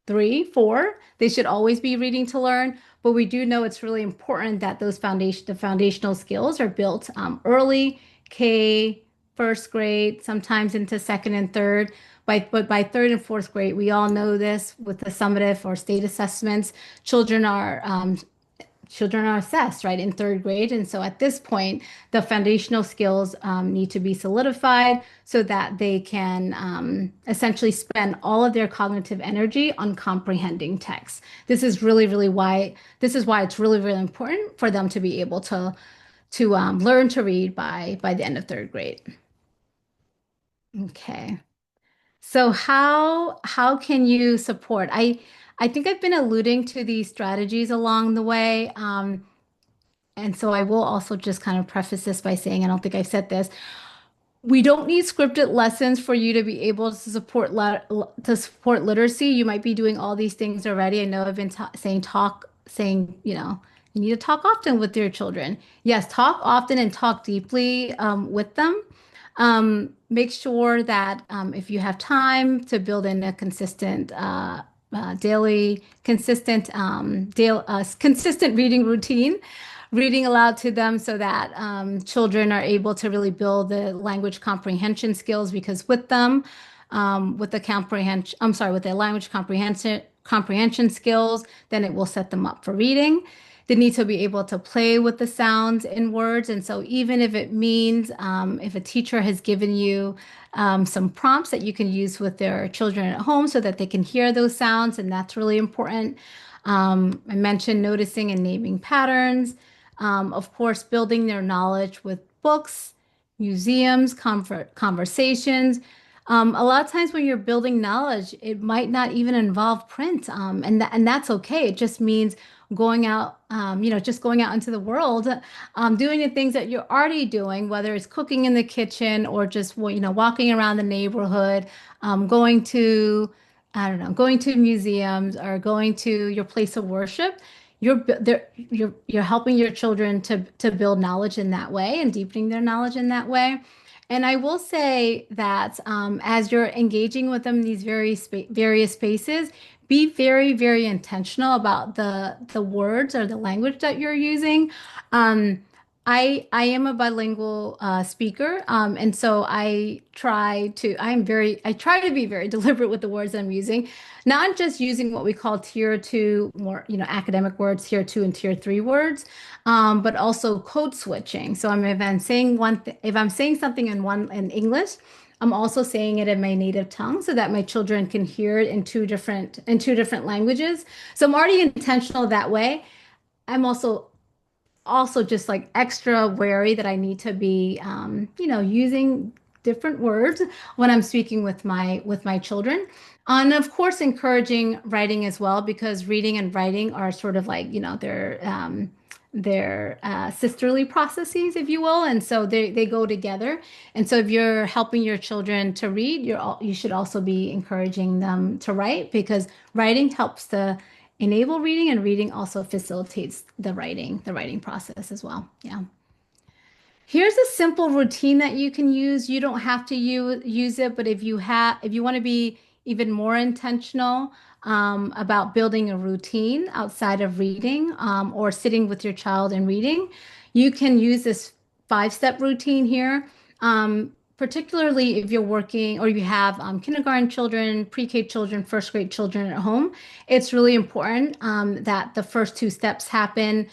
B: 3, 4. They should always be reading to learn. But we do know it's really important that the foundational skills are built early, K, first grade, sometimes into second and third. But by third and fourth grade, we all know this with the summative or state assessments, children are children are assessed, right, in third grade. And so at this point, the foundational skills need to be solidified so that they can essentially spend all of their cognitive energy on comprehending text. This is why it's really, really important for them to be able to learn to read by the end of third grade. Okay. So how can you support? I think I've been alluding to these strategies along the way. And so I will also just kind of preface this by saying, I don't think I've said this. We don't need scripted lessons for you to be able to support literacy. You might be doing all these things already. I know I've been saying, you need to talk often with your children. Yes, talk often and talk deeply with them. Make sure that if you have time to build in a consistent daily, consistent reading routine, reading aloud to them so that children are able to really build the language comprehension skills because with them, with the language comprehension skills, then it will set them up for reading. They need to be able to play with the sounds in words. And so even if it means if a teacher has given you some prompts that you can use with their children at home so that they can hear those sounds, and that's really important. I mentioned noticing and naming patterns. Of course, building their knowledge with books, museums, conversations. A lot of times when you're building knowledge, it might not even involve print, and that's okay. It just means going out, just going out into the world, doing the things that you're already doing, whether it's cooking in the kitchen or just, walking around the neighborhood, going to, I don't know, going to museums or going to your place of worship. You're helping your children to build knowledge in that way and deepening their knowledge in that way. And I will say that as you're engaging with them in these various spaces, be very, very intentional about the words or the language that you're using. Um, I am a bilingual speaker, and so I try to be very deliberate with the words I'm using, not just using what we call tier two, more, academic words, tier two and tier three words, but also code switching. So if I'm saying if I'm saying something in English, I'm also saying it in my native tongue so that my children can hear it in two different languages. So I'm already intentional that way. I'm also just like extra wary that I need to be, using different words when I'm speaking with my children. And of course, encouraging writing as well, because reading and writing are sort of like, they're sisterly processes, if you will, and so they go together. And so if you're helping your children to read, you should also be encouraging them to write, because writing helps to enable reading, and reading also facilitates the writing process as well. Yeah. Here's a simple routine that you can use. You don't have to use it, but if you want to be even more intentional about building a routine outside of reading, or sitting with your child and reading, you can use this 5-step routine here. Particularly if you're working or you have kindergarten children, pre-K children, first grade children at home, it's really important that the first two steps happen.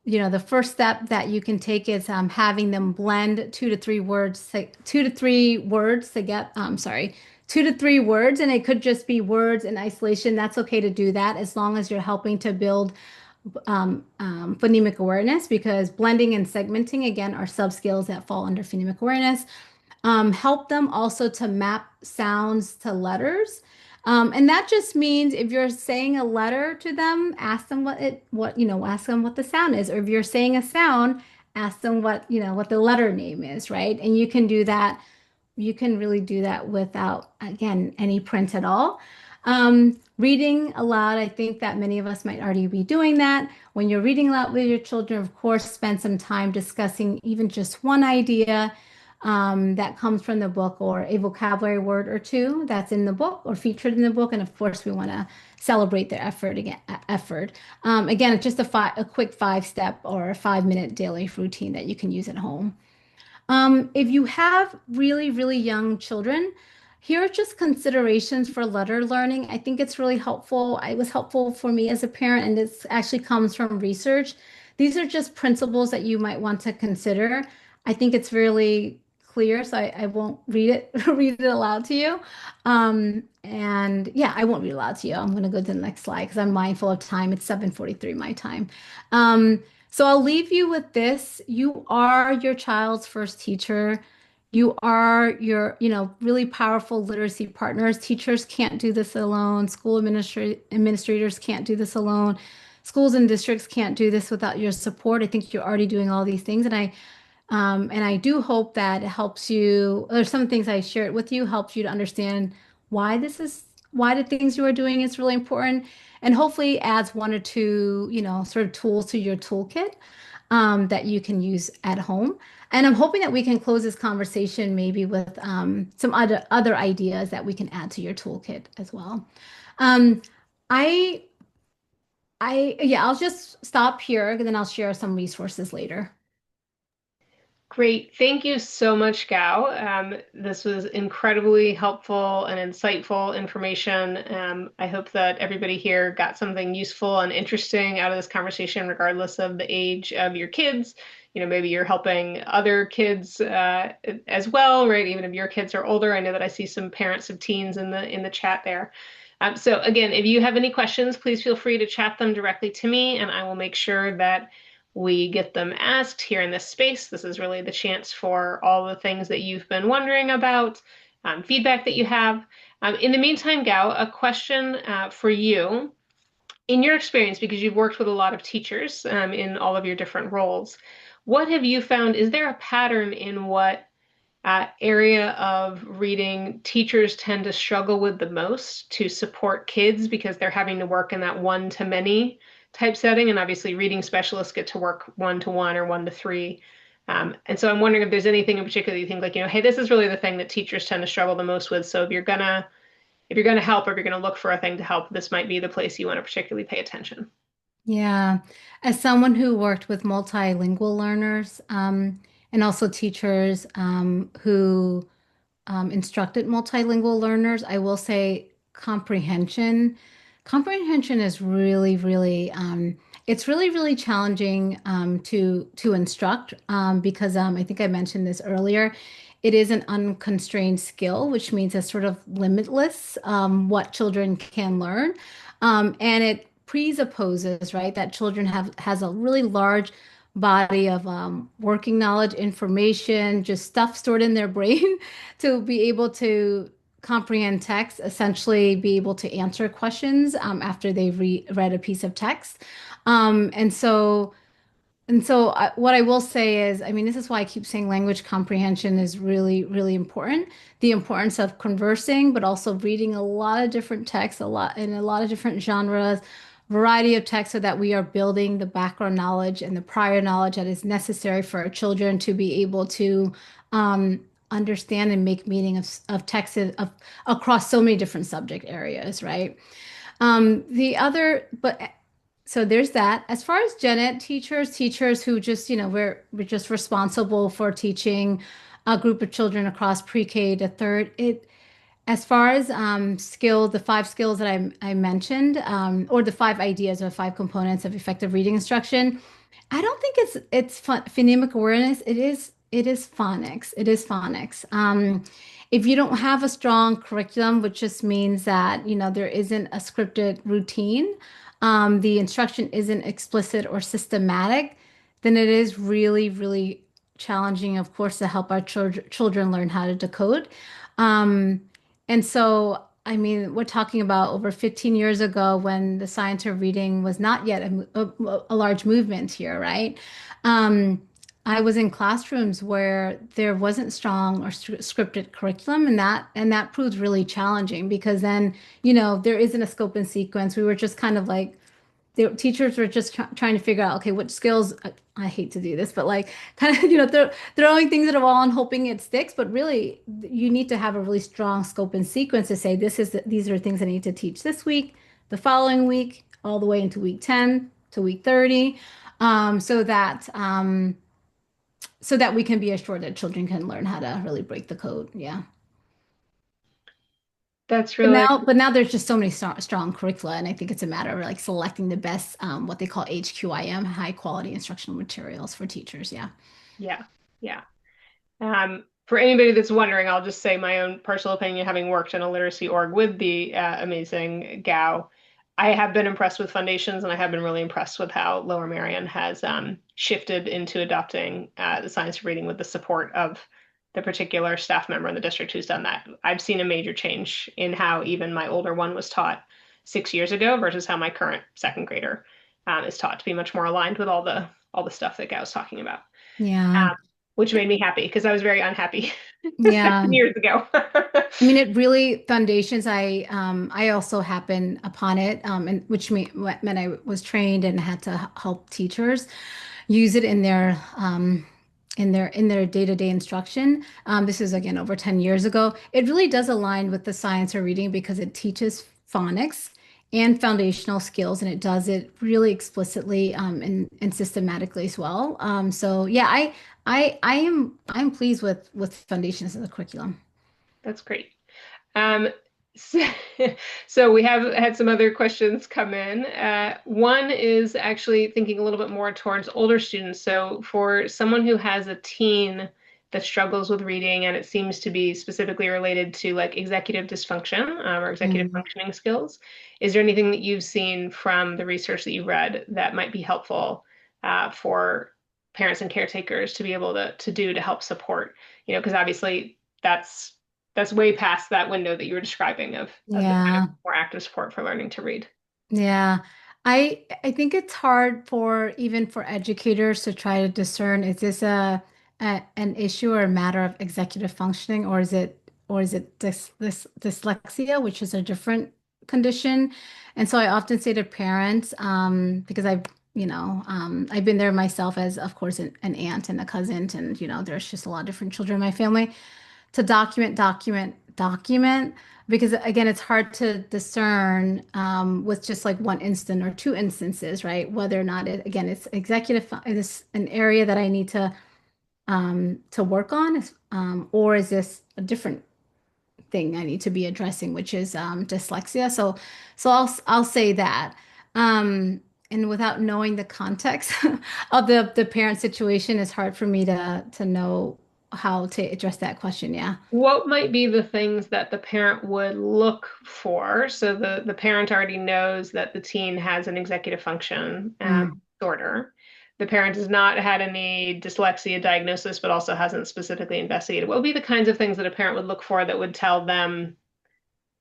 B: The first step that you can take is having them blend two to three words to get, sorry, 2 to 3 words, and it could just be words in isolation. That's okay to do that as long as you're helping to build phonemic awareness, because blending and segmenting, again, are sub skills that fall under phonemic awareness. Help them also to map sounds to letters. And that just means if you're saying a letter to them, ask them ask them what the sound is. Or if you're saying a sound, ask them what the letter name is, right? And you can do that. You can really do that without, again, any print at all. Reading aloud, I think that many of us might already be doing that. When you're reading aloud with your children, of course, spend some time discussing even just one idea that comes from the book, or a vocabulary word or two that's in the book or featured in the book. And of course, we want to celebrate their effort. Again, it's just a quick 5-step or a 5-minute daily routine that you can use at home. If you have really, really young children, here are just considerations for letter learning. I think it's really helpful. It was helpful for me as a parent, and this actually comes from research. These are just principles that you might want to consider. I think it's really clear, so I won't read it read it aloud to you. And yeah, I won't read it aloud to you. I'm going to go to the next slide because I'm mindful of time. It's 7:43 my time. So I'll leave you with this. You are your child's first teacher. You are your, really powerful literacy partners. Teachers can't do this alone. Administrators can't do this alone. Schools and districts can't do this without your support. I think you're already doing all these things, and I do hope that it helps you, or some things I shared with you helps you to understand why why the things you are doing is really important, and hopefully adds one or two, sort of tools to your toolkit that you can use at home. And I'm hoping that we can close this conversation maybe with some other ideas that we can add to your toolkit as well. Um, I, yeah, I'll just stop here and then I'll share some resources later.
A: Great. Thank you so much, Gao. This was incredibly helpful and insightful information. I hope that everybody here got something useful and interesting out of this conversation, regardless of the age of your kids. Maybe you're helping other kids as well, right? Even if your kids are older. I know that I see some parents of teens in the chat there. So again, if you have any questions, please feel free to chat them directly to me, and I will make sure that we get them asked here in this space. This is really the chance for all the things that you've been wondering about, feedback that you have. In the meantime, Gao, a question for you. In your experience, because you've worked with a lot of teachers in all of your different roles, what have you found? Is there a pattern in what area of reading teachers tend to struggle with the most to support kids because they're having to work in that one-to-many type setting? And obviously, reading specialists get to work 1-to-1 or 1-to-3. And so I'm wondering if there's anything in particular you think like, hey, this is really the thing that teachers tend to struggle the most with. So if you're gonna help or if you're gonna look for a thing to help, this might be the place you want to particularly pay attention.
B: Yeah. As someone who worked with multilingual learners, and also teachers who instructed multilingual learners, I will say comprehension is really, really, it's really, really challenging to instruct because I think I mentioned this earlier. It is an unconstrained skill, which means it's sort of limitless what children can learn, and it presupposes, right, that children have has a really large body of working knowledge, information, just stuff stored in their brain to be able to comprehend text, essentially be able to answer questions after they've read a piece of text. And so what I will say is, I mean, this is why I keep saying language comprehension is really, really important. The importance of conversing, but also reading a lot of different texts, a lot in a lot of different genres, variety of texts, so that we are building the background knowledge and the prior knowledge that is necessary for our children to be able to understand and make meaning of texts across so many different subject areas, right? The other, but so there's that. As far as gen ed teachers who just, we're just responsible for teaching a group of children across pre-K to third. As far as the 5 skills that I mentioned, or the 5 ideas or 5 components of effective reading instruction, I don't think it's phonemic awareness. It is phonics. It is phonics. If you don't have a strong curriculum, which just means that there isn't a scripted routine, the instruction isn't explicit or systematic, then it is really, really challenging, of course, to help our children learn how to decode. Um, and so, I mean, we're talking about over 15 years ago when the science of reading was not yet a large movement here, right? Um, I was in classrooms where there wasn't strong or scripted curriculum, and that proved really challenging because then, there isn't a scope and sequence. We were just kind of like the teachers were just trying to figure out, okay, what skills, I hate to do this, but like kind of, throwing things at a wall and hoping it sticks. But really, you need to have a really strong scope and sequence to say, these are things I need to teach this week, the following week, all the way into week 10 to week 30, um, so that, um, so that we can be assured that children can learn how to really break the code. Yeah.
A: That's
B: But
A: really,
B: now, but now there's just so many strong curricula, and I think it's a matter of like selecting the best, what they call HQIM, high quality instructional materials for teachers. Yeah.
A: yeah, yeah. For anybody that's wondering, I'll just say my own personal opinion, having worked in a literacy org with the amazing Gao. I have been impressed with foundations, and I have been really impressed with how Lower Merion has shifted into adopting the science of reading with the support of the particular staff member in the district who's done that. I've seen a major change in how even my older one was taught 6 years ago versus how my current second grader is taught to be much more aligned with all the stuff that Gao's talking about,
B: Yeah.
A: um, which made me happy because I was very unhappy
B: Yeah.
A: 7 years ago.
B: I mean, it really foundations. I also happened upon it, and which meant I was trained and had to help teachers use it in their day-to-day instruction. This is again over 10 years ago. It really does align with the science of reading because it teaches phonics and foundational skills, and it does it really explicitly and systematically as well. So yeah, I'm pleased with foundations as a curriculum.
A: That's great. Um, so, so we have had some other questions come in. One is actually thinking a little bit more towards older students. So for someone who has a teen that struggles with reading, and it seems to be specifically related to like executive dysfunction or executive
B: Mm.
A: functioning skills, is there anything that you've seen from the research that you read that might be helpful for parents and caretakers to be able to do to help support? Because obviously that's way past that window that you were describing of the kind of
B: Yeah.
A: more active support for learning to read.
B: Yeah. I think it's hard for even for educators to try to discern, is this an issue or a matter of executive functioning, or is it dyslexia, which is a different condition. And so I often say to parents, because I've been there myself as, of course, an aunt and a cousin, and there's just a lot of different children in my family to document, because again, it's hard to discern with just like one instant or two instances, right? Whether or not again, it's it's an area that I need to work on, or is this a different thing I need to be addressing, which is dyslexia. So I'll say that. And without knowing the context of the parent situation, it's hard for me to know how to address that question. Yeah.
A: What might be the things that the parent would look for? So the parent already knows that the teen has an executive function
B: Mm.
A: disorder. The parent has not had any dyslexia diagnosis, but also hasn't specifically investigated. What would be the kinds of things that a parent would look for that would tell them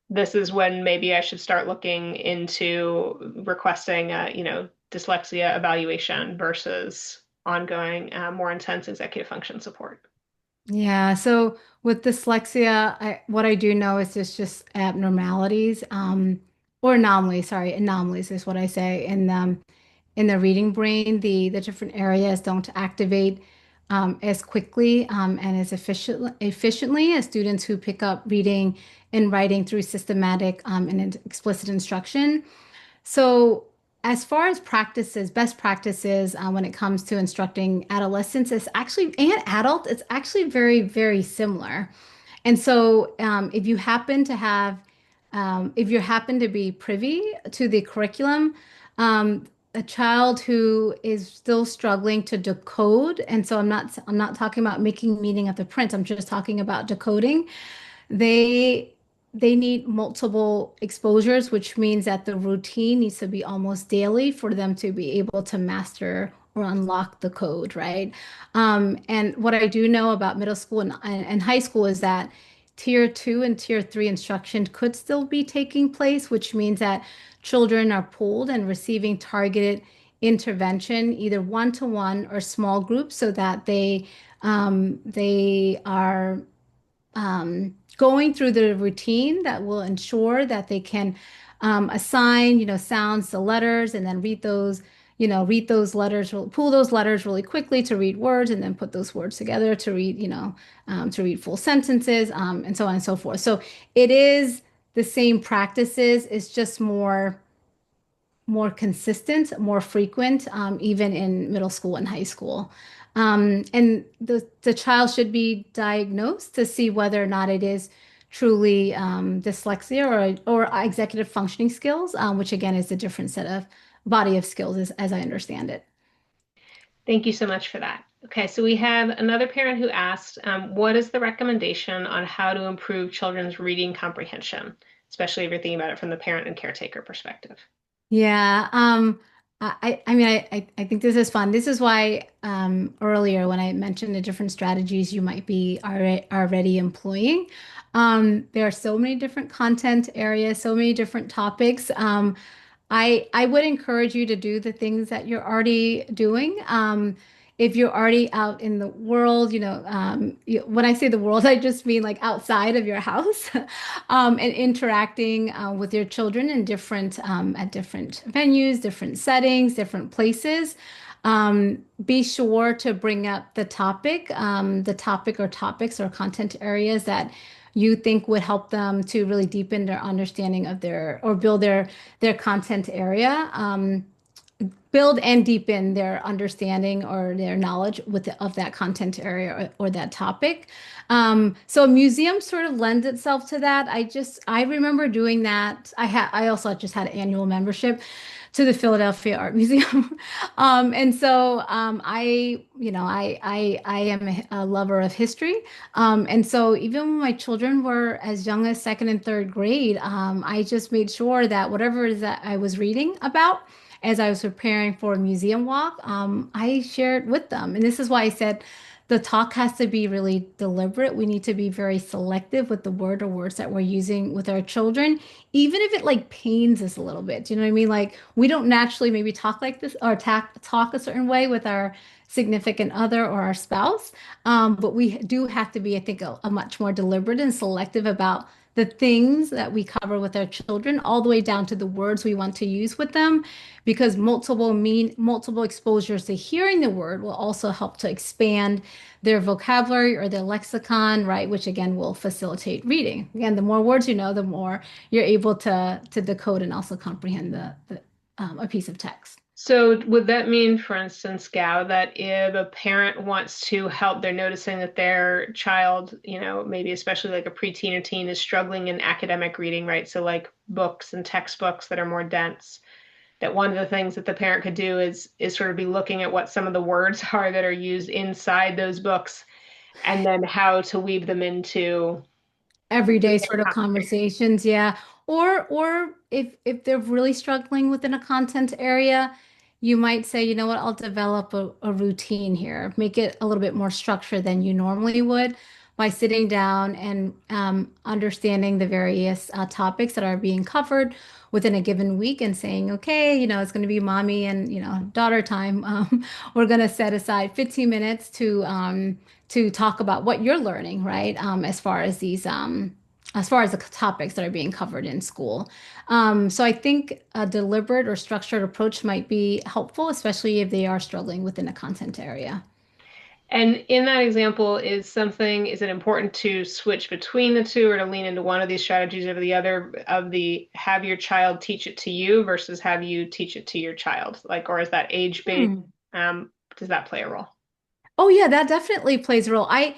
A: this is when maybe I should start looking into requesting dyslexia evaluation versus ongoing, more intense executive function support?
B: Yeah, so with dyslexia, what I do know is there's just abnormalities, or anomalies, sorry, anomalies is what I say. In the reading brain, the different areas don't activate as quickly and as efficiently as students who pick up reading and writing through systematic and explicit instruction. So, as far as practices, best practices when it comes to instructing adolescents is actually, and adults, it's actually very, very similar. And so, if you happen to be privy to the curriculum, a child who is still struggling to decode, and so I'm not talking about making meaning of the print. I'm just talking about decoding. They they need multiple exposures, which means that the routine needs to be almost daily for them to be able to master or unlock the code, right? And what I do know about middle school and high school is that tier two and tier three instruction could still be taking place, which means that children are pulled and receiving targeted intervention, either one-to-one or small groups, so that they are going through the routine that will ensure that they can assign, sounds to letters and then read those letters, pull those letters really quickly to read words and then put those words together to read, to read full sentences, and so on and so forth. So it is the same practices. It's just more consistent, more frequent, even in middle school and high school. And the child should be diagnosed to see whether or not it is truly dyslexia or executive functioning skills, which again is a different set of body of skills as I understand it.
A: Thank you so much for that. Okay, so we have another parent who asked, what is the recommendation on how to improve children's reading comprehension, especially if you're thinking about it from the parent and caretaker perspective?
B: Yeah, I mean, I think this is fun. This is why earlier when I mentioned the different strategies you might be already employing, there are so many different content areas, so many different topics. I would encourage you to do the things that you're already doing. If you're already out in the world, when I say the world, I just mean like outside of your house, and interacting with your children in at different venues, different settings, different places. Be sure to bring up the topic or topics or content areas that you think would help them to really deepen their understanding of or build their content area. Build and deepen their understanding or their knowledge of that content area or that topic. So museums sort of lends itself to that. I remember doing that. I also just had an annual membership to the Philadelphia Art Museum. And so I am a lover of history. And so even when my children were as young as second and third grade, I just made sure that whatever it is that I was reading about as I was preparing for a museum walk, I shared with them. And this is why I said the talk has to be really deliberate. We need to be very selective with the word or words that we're using with our children, even if it like pains us a little bit. Do you know what I mean? Like we don't naturally maybe talk like this or talk a certain way with our significant other or our spouse. But we do have to be, I think, a much more deliberate and selective about the things that we cover with our children, all the way down to the words we want to use with them, because multiple exposures to hearing the word will also help to expand their vocabulary or their lexicon, right? Which again will facilitate reading. Again, the more words you know, the more you're able to decode and also comprehend a piece of text.
A: So would that mean, for instance, Gao, that if a parent wants to help, they're noticing that their child, maybe especially like a preteen or teen is struggling in academic reading, right? So like books and textbooks that are more dense, that one of the things that the parent could do is sort of be looking at what some of the words are that are used inside those books and then how to weave them into
B: Everyday
A: reading
B: sort of
A: conversation.
B: conversations, yeah. Or if they're really struggling within a content area, you might say, you know what, I'll develop a routine here, make it a little bit more structured than you normally would by sitting down and understanding the various topics that are being covered within a given week and saying, okay, it's going to be mommy and daughter time. We're going to set aside 15 minutes to talk about what you're learning, right? As far as the topics that are being covered in school. So I think a deliberate or structured approach might be helpful, especially if they are struggling within a content area.
A: And in that example, is it important to switch between the two or to lean into one of these strategies over the other of the have your child teach it to you versus have you teach it to your child? Like, or is that age based? Does that play a role?
B: Oh yeah, that definitely plays a role. I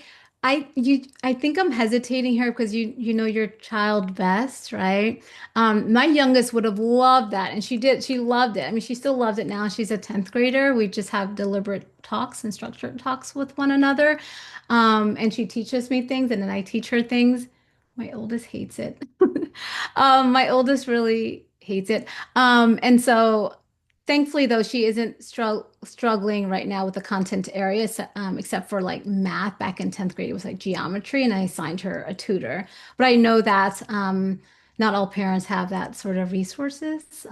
B: think I'm hesitating here because you know your child best, right? My youngest would have loved that, and she did. She loved it. I mean, she still loves it now. She's a 10th grader. We just have deliberate talks and structured talks with one another. And she teaches me things, and then I teach her things. My oldest hates it. My oldest really hates it. And so thankfully, though, she isn't struggling right now with the content areas, except for like math. Back in 10th grade, it was like geometry, and I assigned her a tutor. But I know that not all parents have that sort of resources.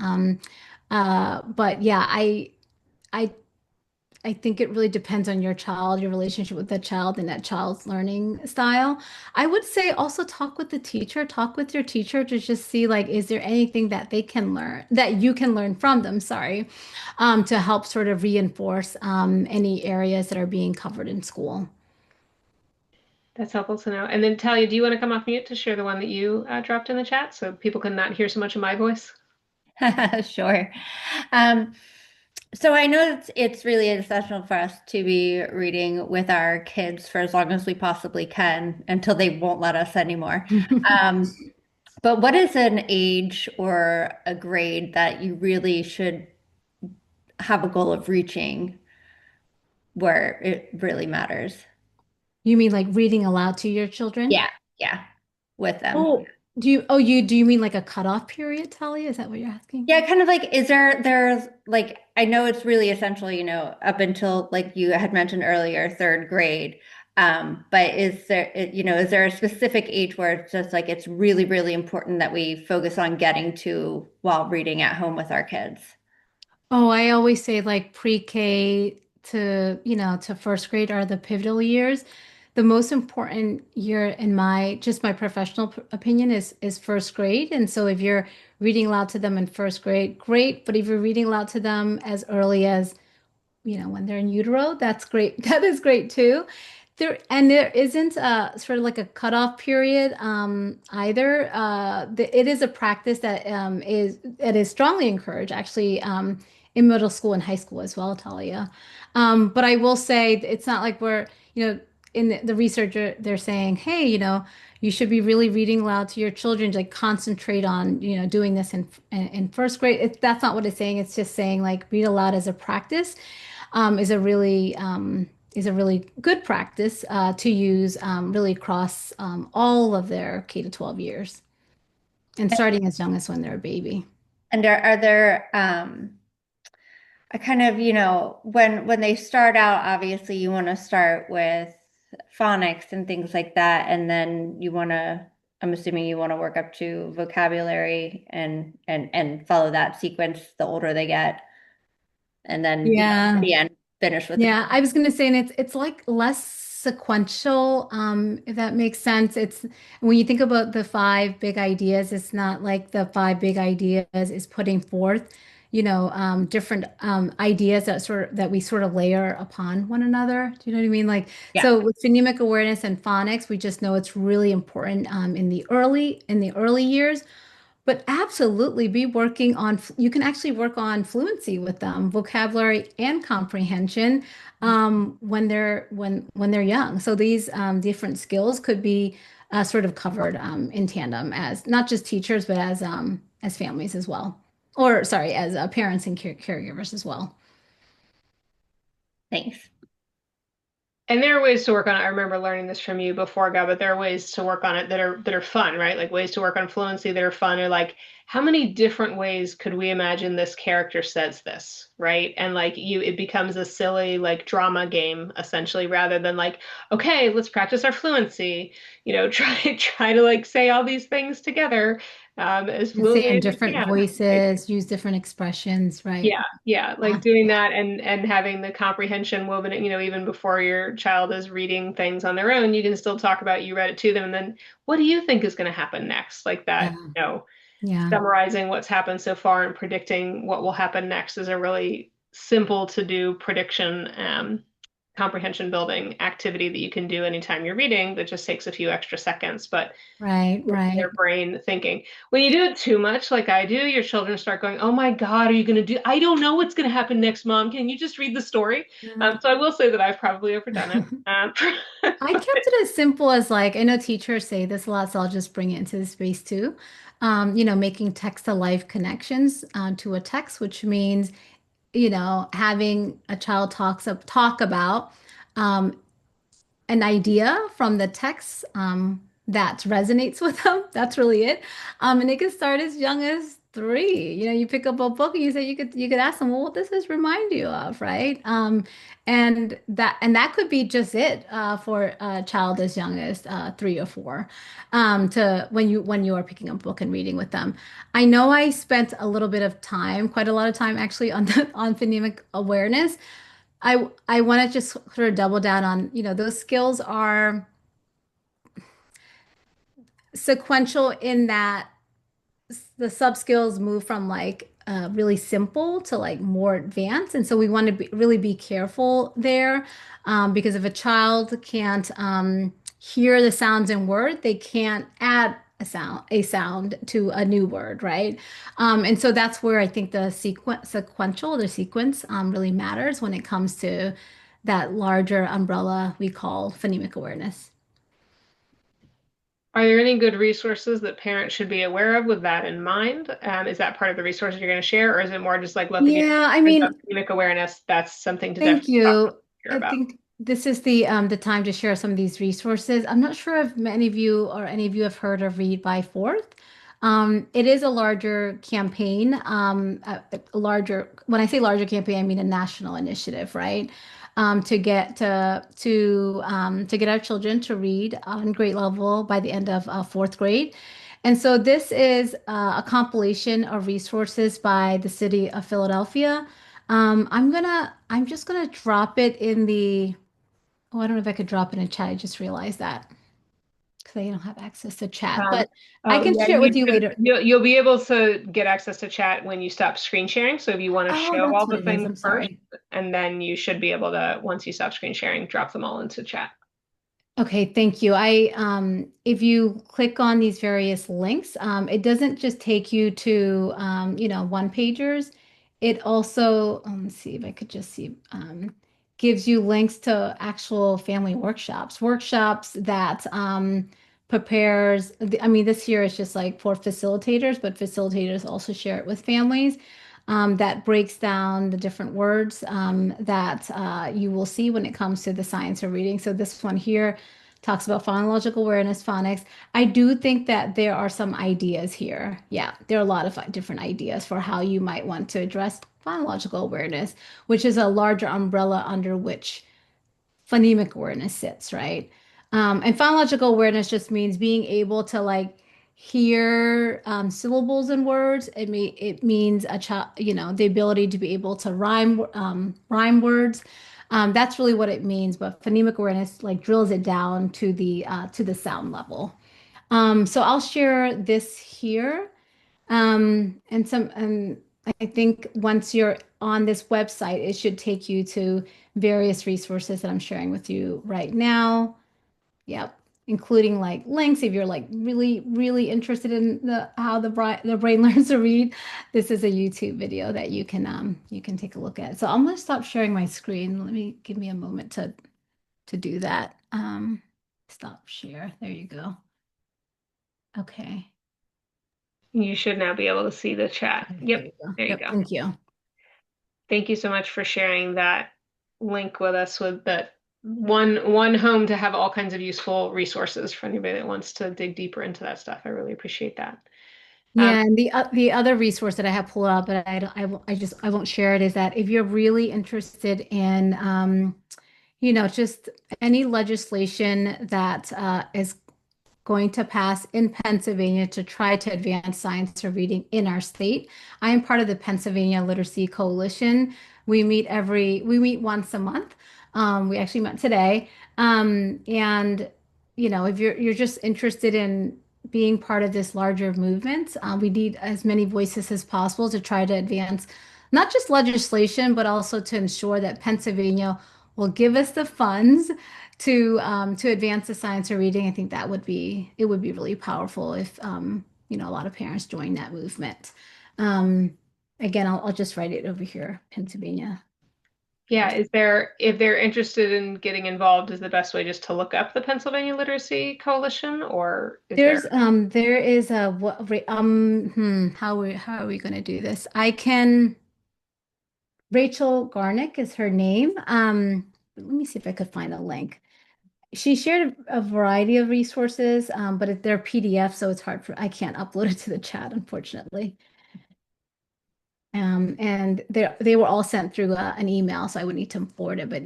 B: But yeah, I I think it really depends on your child, your relationship with the child, and that child's learning style. I would say also talk with the teacher, talk with your teacher to just see like, is there anything that they can learn, that you can learn from them, sorry, to help sort of reinforce any areas that are being covered in school.
A: That's helpful to know. And then Talia, do you want to come off mute to share the one that you dropped in the chat so people can not hear so much of my voice?
C: Sure. Um, so I know it's really essential for us to be reading with our kids for as long as we possibly can until they won't let us anymore. Um, but what is an age or a grade that you really should have a goal of reaching where it really matters?
B: You mean like reading aloud to your children?
C: Yeah, yeah, with them.
B: Oh, do you mean like a cutoff period, Talia? Is that what you're asking?
C: Yeah, kind of like, there's like, I know it's really essential, up until like you had mentioned earlier, third grade. But is there a specific age where it's just like it's really, really important that we focus on getting to while reading at home with our kids?
B: Oh, I always say like pre-K to first grade are the pivotal years. The most important year in my professional opinion is first grade. And so if you're reading aloud to them in first grade, great. But if you're reading aloud to them as early as when they're in utero, that's great. That is great too. There isn't sort of like a cutoff period either. It is a practice that is strongly encouraged actually in middle school and high school as well, Talia. But I will say it's not like we're, in the research they're saying, hey, you should be really reading aloud to your children, like concentrate on, doing this in first grade. That's not what it's saying. It's just saying like read aloud as a practice is a really good practice to use really across all of their K to 12 years and starting as young as when they're a baby.
C: And are there I kind of, when they start out, obviously you want to start with phonics and things like that, and then I'm assuming you want to work up to vocabulary and follow that sequence the older they get, and then, at
B: Yeah.
C: the end, finish with the.
B: Yeah, I was gonna say, and it's like less. sequential, if that makes sense. It's when you think about the five big ideas, it's not like the five big ideas is putting forth, different ideas that we sort of layer upon one another. Do you know what I mean? Like,
A: Yeah.
B: so with phonemic awareness and phonics, we just know it's really important in the early years. But absolutely be working on, you can actually work on fluency with them, vocabulary and comprehension when they're young. So these different skills could be sort of covered in tandem as not just teachers, but as families as well. Or sorry, as parents and caregivers as well.
C: Thanks.
A: And there are ways to work on it. I remember learning this from you before, Gab, but there are ways to work on it that are fun, right? Like ways to work on fluency that are fun, or like how many different ways could we imagine this character says this, right? And like it becomes a silly like drama game essentially, rather than like, okay, let's practice our fluency. Try to like say all these things together as
B: And say
A: fluently
B: in
A: as you
B: different
A: can. Right?
B: voices, use different expressions, right?
A: Yeah, like doing
B: Yeah,
A: that and having the comprehension woven, even before your child is reading things on their own, you can still talk about you read it to them, and then what do you think is going to happen next? Like that,
B: yeah, yeah,
A: summarizing what's happened so far and predicting what will happen next is a really simple to do prediction comprehension building activity that you can do anytime you're reading that just takes a few extra seconds, but
B: right,
A: their
B: right.
A: brain thinking. When you do it too much, like I do, your children start going, "Oh my God, are you going to do? I don't know what's going to happen next, Mom. Can you just read the story?"
B: Yeah.
A: So I will say that I've probably overdone it.
B: I kept it as simple as like, I know teachers say this a lot, so I'll just bring it into the space too. Making text to life connections to a text, which means, having a child talk about um, an idea from the text that resonates with them. That's really it. And it can start as young as 3. You pick up a book and you could ask them, well, what does this remind you of, right? And that could be just it for a child as young as 3 or 4. To when you are picking up a book and reading with them. I know I spent a little bit of time, quite a lot of time actually, on phonemic awareness. I want to just sort of double down on, those skills are sequential in that the sub skills move from like really simple to like more advanced. And so we want to really be careful there because if a child can't hear the sounds in word, they can't add a sound to a new word, right? And so that's where I think the sequence really matters when it comes to that larger umbrella we call phonemic awareness.
A: Are there any good resources that parents should be aware of with that in mind? Is that part of the resources you're going to share, or is it more just like let the game
B: Yeah, I
A: about
B: mean,
A: phonemic awareness? That's something to
B: thank
A: definitely talk
B: you.
A: here
B: I
A: about.
B: think this is the time to share some of these resources. I'm not sure if many of you or any of you have heard of Read by Fourth. It is a larger campaign, a larger, when I say larger campaign, I mean a national initiative, right? To get our children to read on grade level by the end of 4th grade. And so this is a compilation of resources by the city of Philadelphia. I'm just gonna drop it in the, oh, I don't know if I could drop it in chat. I just realized that because I don't have access to chat,
A: Um,
B: but I
A: oh
B: can
A: yeah,
B: share it with you later.
A: you'll be able to get access to chat when you stop screen sharing. So if you want to
B: Oh,
A: show all
B: that's what
A: the
B: it is.
A: things
B: I'm
A: first,
B: sorry.
A: and then you should be able to, once you stop screen sharing, drop them all into chat.
B: Okay, thank you. If you click on these various links, it doesn't just take you to, one pagers. It also, let's see if I could just see, gives you links to actual family workshops that prepares. I mean, this here is just like for facilitators, but facilitators also share it with families. That breaks down the different words that you will see when it comes to the science of reading. So this one here talks about phonological awareness, phonics. I do think that there are some ideas here. Yeah, there are a lot of different ideas for how you might want to address phonological awareness, which is a larger umbrella under which phonemic awareness sits, right? And phonological awareness just means being able to like hear syllables and words. It means the ability to be able to rhyme words. That's really what it means, but phonemic awareness like drills it down to the sound level. So I'll share this here. And I think once you're on this website, it should take you to various resources that I'm sharing with you right now. Yep, including like links if you're like really, really interested in the how the brain learns to read. This is a YouTube video that you can take a look at. So I'm gonna stop sharing my screen. Let me give me a moment to do that. Stop share. There you go. Okay.
A: You should now be able to see the chat.
B: Okay, there
A: Yep,
B: you go.
A: there you
B: Yep,
A: go.
B: thank you.
A: Thank you so much for sharing that link with us with that one home to have all kinds of useful resources for anybody that wants to dig deeper into that stuff. I really appreciate that. Um,
B: Yeah, and the other resource that I have pulled up, but I won't share it, is that if you're really interested in just any legislation that is going to pass in Pennsylvania to try to advance science or reading in our state. I am part of the Pennsylvania Literacy Coalition. We meet once a month. We actually met today. And if you're just interested in being part of this larger movement, we need as many voices as possible to try to advance not just legislation, but also to ensure that Pennsylvania will give us the funds to advance the science of reading. I think it would be really powerful if a lot of parents join that movement. Um, Again, I'll just write it over here, Pennsylvania.
A: yeah, if they're interested in getting involved, is the best way just to look up the Pennsylvania Literacy Coalition, or is there?
B: There is a what how are we going to do this? I can Rachel Garnick is her name. Let me see if I could find a link. She shared a variety of resources, but they're PDF, so it's hard I can't upload it to the chat, unfortunately. And they were all sent through an email, so I would need to forward it, but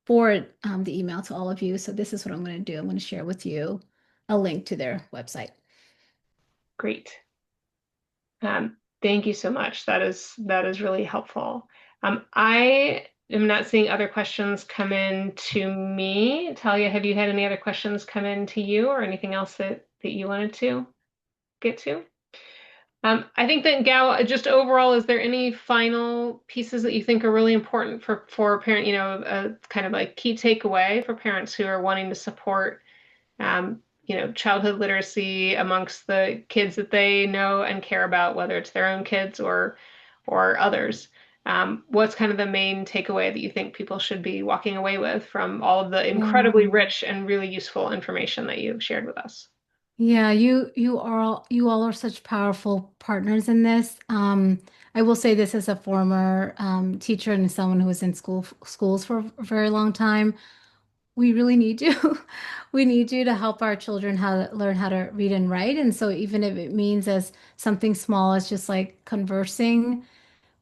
B: forward the email to all of you. So this is what I'm going to do. I'm going to share with you a link to their website.
A: Great. Thank you so much. That is really helpful. I am not seeing other questions come in to me. Talia, have you had any other questions come in to you or anything else that you wanted to get to? I think that Gal, just overall, is there any final pieces that you think are really important for a parent, a kind of like key takeaway for parents who are wanting to support childhood literacy amongst the kids that they know and care about, whether it's their own kids or others. What's kind of the main takeaway that you think people should be walking away with from all of the incredibly
B: Yeah.
A: rich and really useful information that you've shared with us?
B: Yeah, you all are such powerful partners in this. I will say this as a former teacher and someone who was in schools for a very long time. We really need you. We need you to help our children learn how to read and write. And so even if it means as something small as just like conversing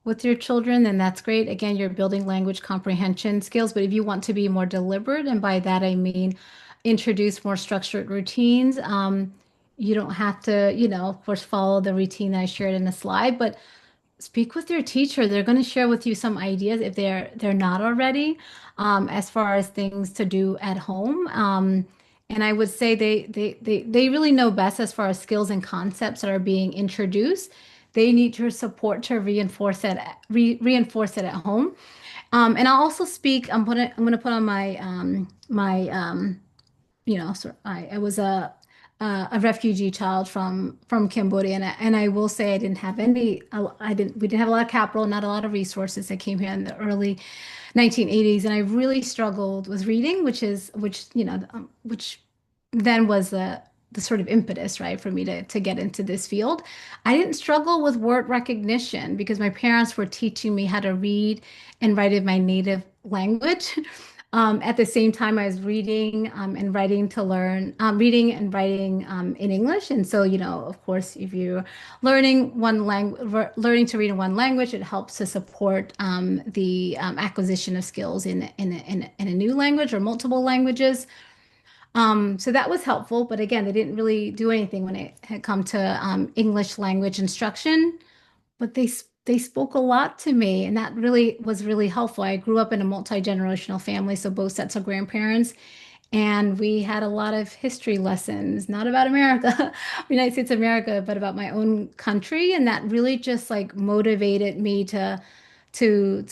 B: with your children, then that's great. Again, you're building language comprehension skills, but if you want to be more deliberate, and by that I mean introduce more structured routines, you don't have to, of course, follow the routine that I shared in the slide, but speak with your teacher. They're going to share with you some ideas if they're not already, as far as things to do at home. And I would say they really know best as far as skills and concepts that are being introduced. They need your support to reinforce it at home. And I'll also speak. I'm gonna put on so I was a refugee child from Cambodia, and I will say I didn't have we didn't have a lot of capital, not a lot of resources. I came here in the early 1980s, and I really struggled with reading, which then was the sort of impetus, right, for me to get into this field. I didn't struggle with word recognition because my parents were teaching me how to read and write in my native language. At the same time, I was reading and writing to learn, reading and writing in English. And so, of course, if you're learning to read in one language, it helps to support the acquisition of skills in a new language or multiple languages. So that was helpful. But again, they didn't really do anything when it had come to English language instruction. But they spoke a lot to me, and that really was really helpful. I grew up in a multi-generational family, so both sets of grandparents, and we had a lot of history lessons, not about America, United States of America, but about my own country, and that really just like motivated me to to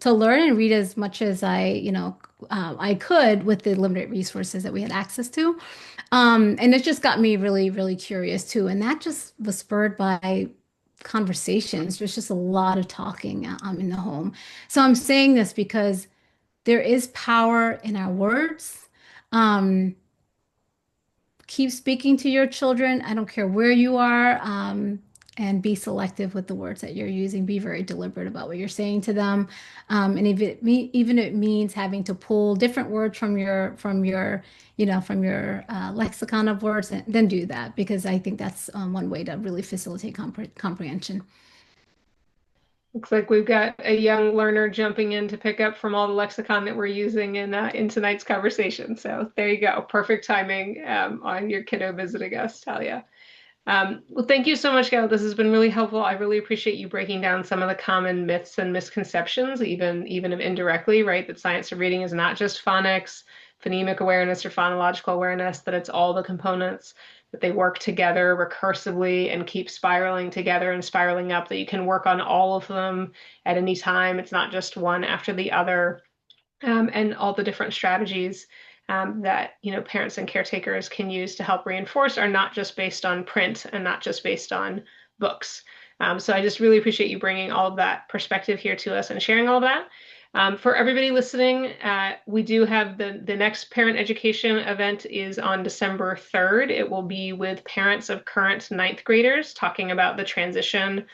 B: to learn and read as much as I could with the limited resources that we had access to. And it just got me really, really curious too. And that just was spurred by conversations. There's just a lot of talking in the home. So I'm saying this because there is power in our words. Um, Keep speaking to your children. I don't care where you are, and be selective with the words that you're using. Be very deliberate about what you're saying to them. And if even it means having to pull different words from your lexicon of words, then do that because I think that's one way to really facilitate comprehension.
A: Looks like we've got a young learner jumping in to pick up from all the lexicon that we're using in tonight's conversation. So there you go. Perfect timing on your kiddo visiting us, Talia. Well, thank you so much, Gail. This has been really helpful. I really appreciate you breaking down some of the common myths and misconceptions, even if indirectly, right? That science of reading is not just phonics, phonemic awareness, or phonological awareness, that it's all the components, that they work together recursively and keep spiraling together and spiraling up, that you can work on all of them at any time. It's not just one after the other, and all the different strategies that parents and caretakers can use to help reinforce are not just based on print and not just based on books. So I just really appreciate you bringing all of that perspective here to us and sharing all of that. For everybody listening, we do have the next parent education event is on December 3rd. It will be with parents of current ninth graders talking about the transition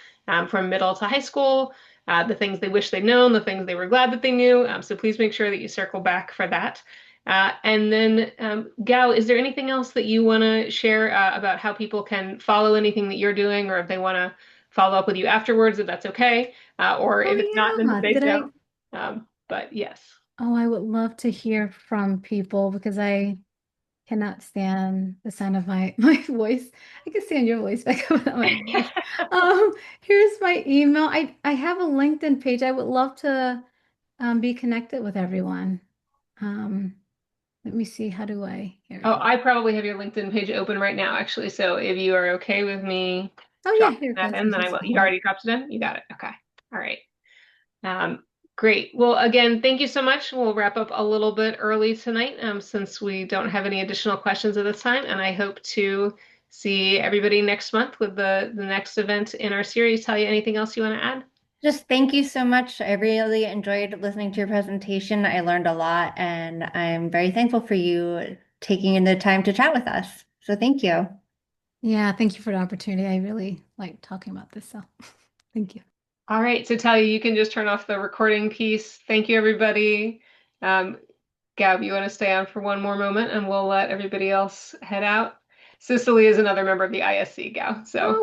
A: from middle to high school, the things they wish they'd known, the things they were glad that they knew. So please make sure that you circle back for that. And then, Gao, is there anything else that you want to share about how people can follow anything that you're doing, or if they want to follow up with you afterwards, if that's okay, or
B: Oh
A: if it's not, then to
B: yeah,
A: say
B: did I?
A: so. But yes.
B: Oh, I would love to hear from people because I cannot stand the sound of my my voice. I can stand your voice back up without my voice. Um, Here's my email. I have a LinkedIn page. I would love to be connected with everyone. Um, Let me see. How do I? Here we
A: Oh,
B: go.
A: I probably have your LinkedIn page open right now, actually. So if you are okay with me
B: Oh yeah,
A: dropping
B: here it
A: that
B: goes.
A: in,
B: I'm
A: then
B: so
A: I will. You
B: sorry.
A: already dropped it in? You got it. Okay. All right. Um, great. Well, again, thank you so much. We'll wrap up a little bit early tonight, since we don't have any additional questions at this time. And I hope to see everybody next month with the next event in our series. Tell you anything else you want to add?
C: Just thank you so much. I really enjoyed listening to your presentation. I learned a lot, and I'm very thankful for you taking the time to chat with us. So thank you.
B: Yeah, thank you for the opportunity. I really like talking about this, so thank you.
A: All right. So Talia, you can just turn off the recording piece. Thank you, everybody. Um, Gab, you want to stay on for one more moment and we'll let everybody else head out? Cicely is another member of the ISC, Gab. So.
B: Oh,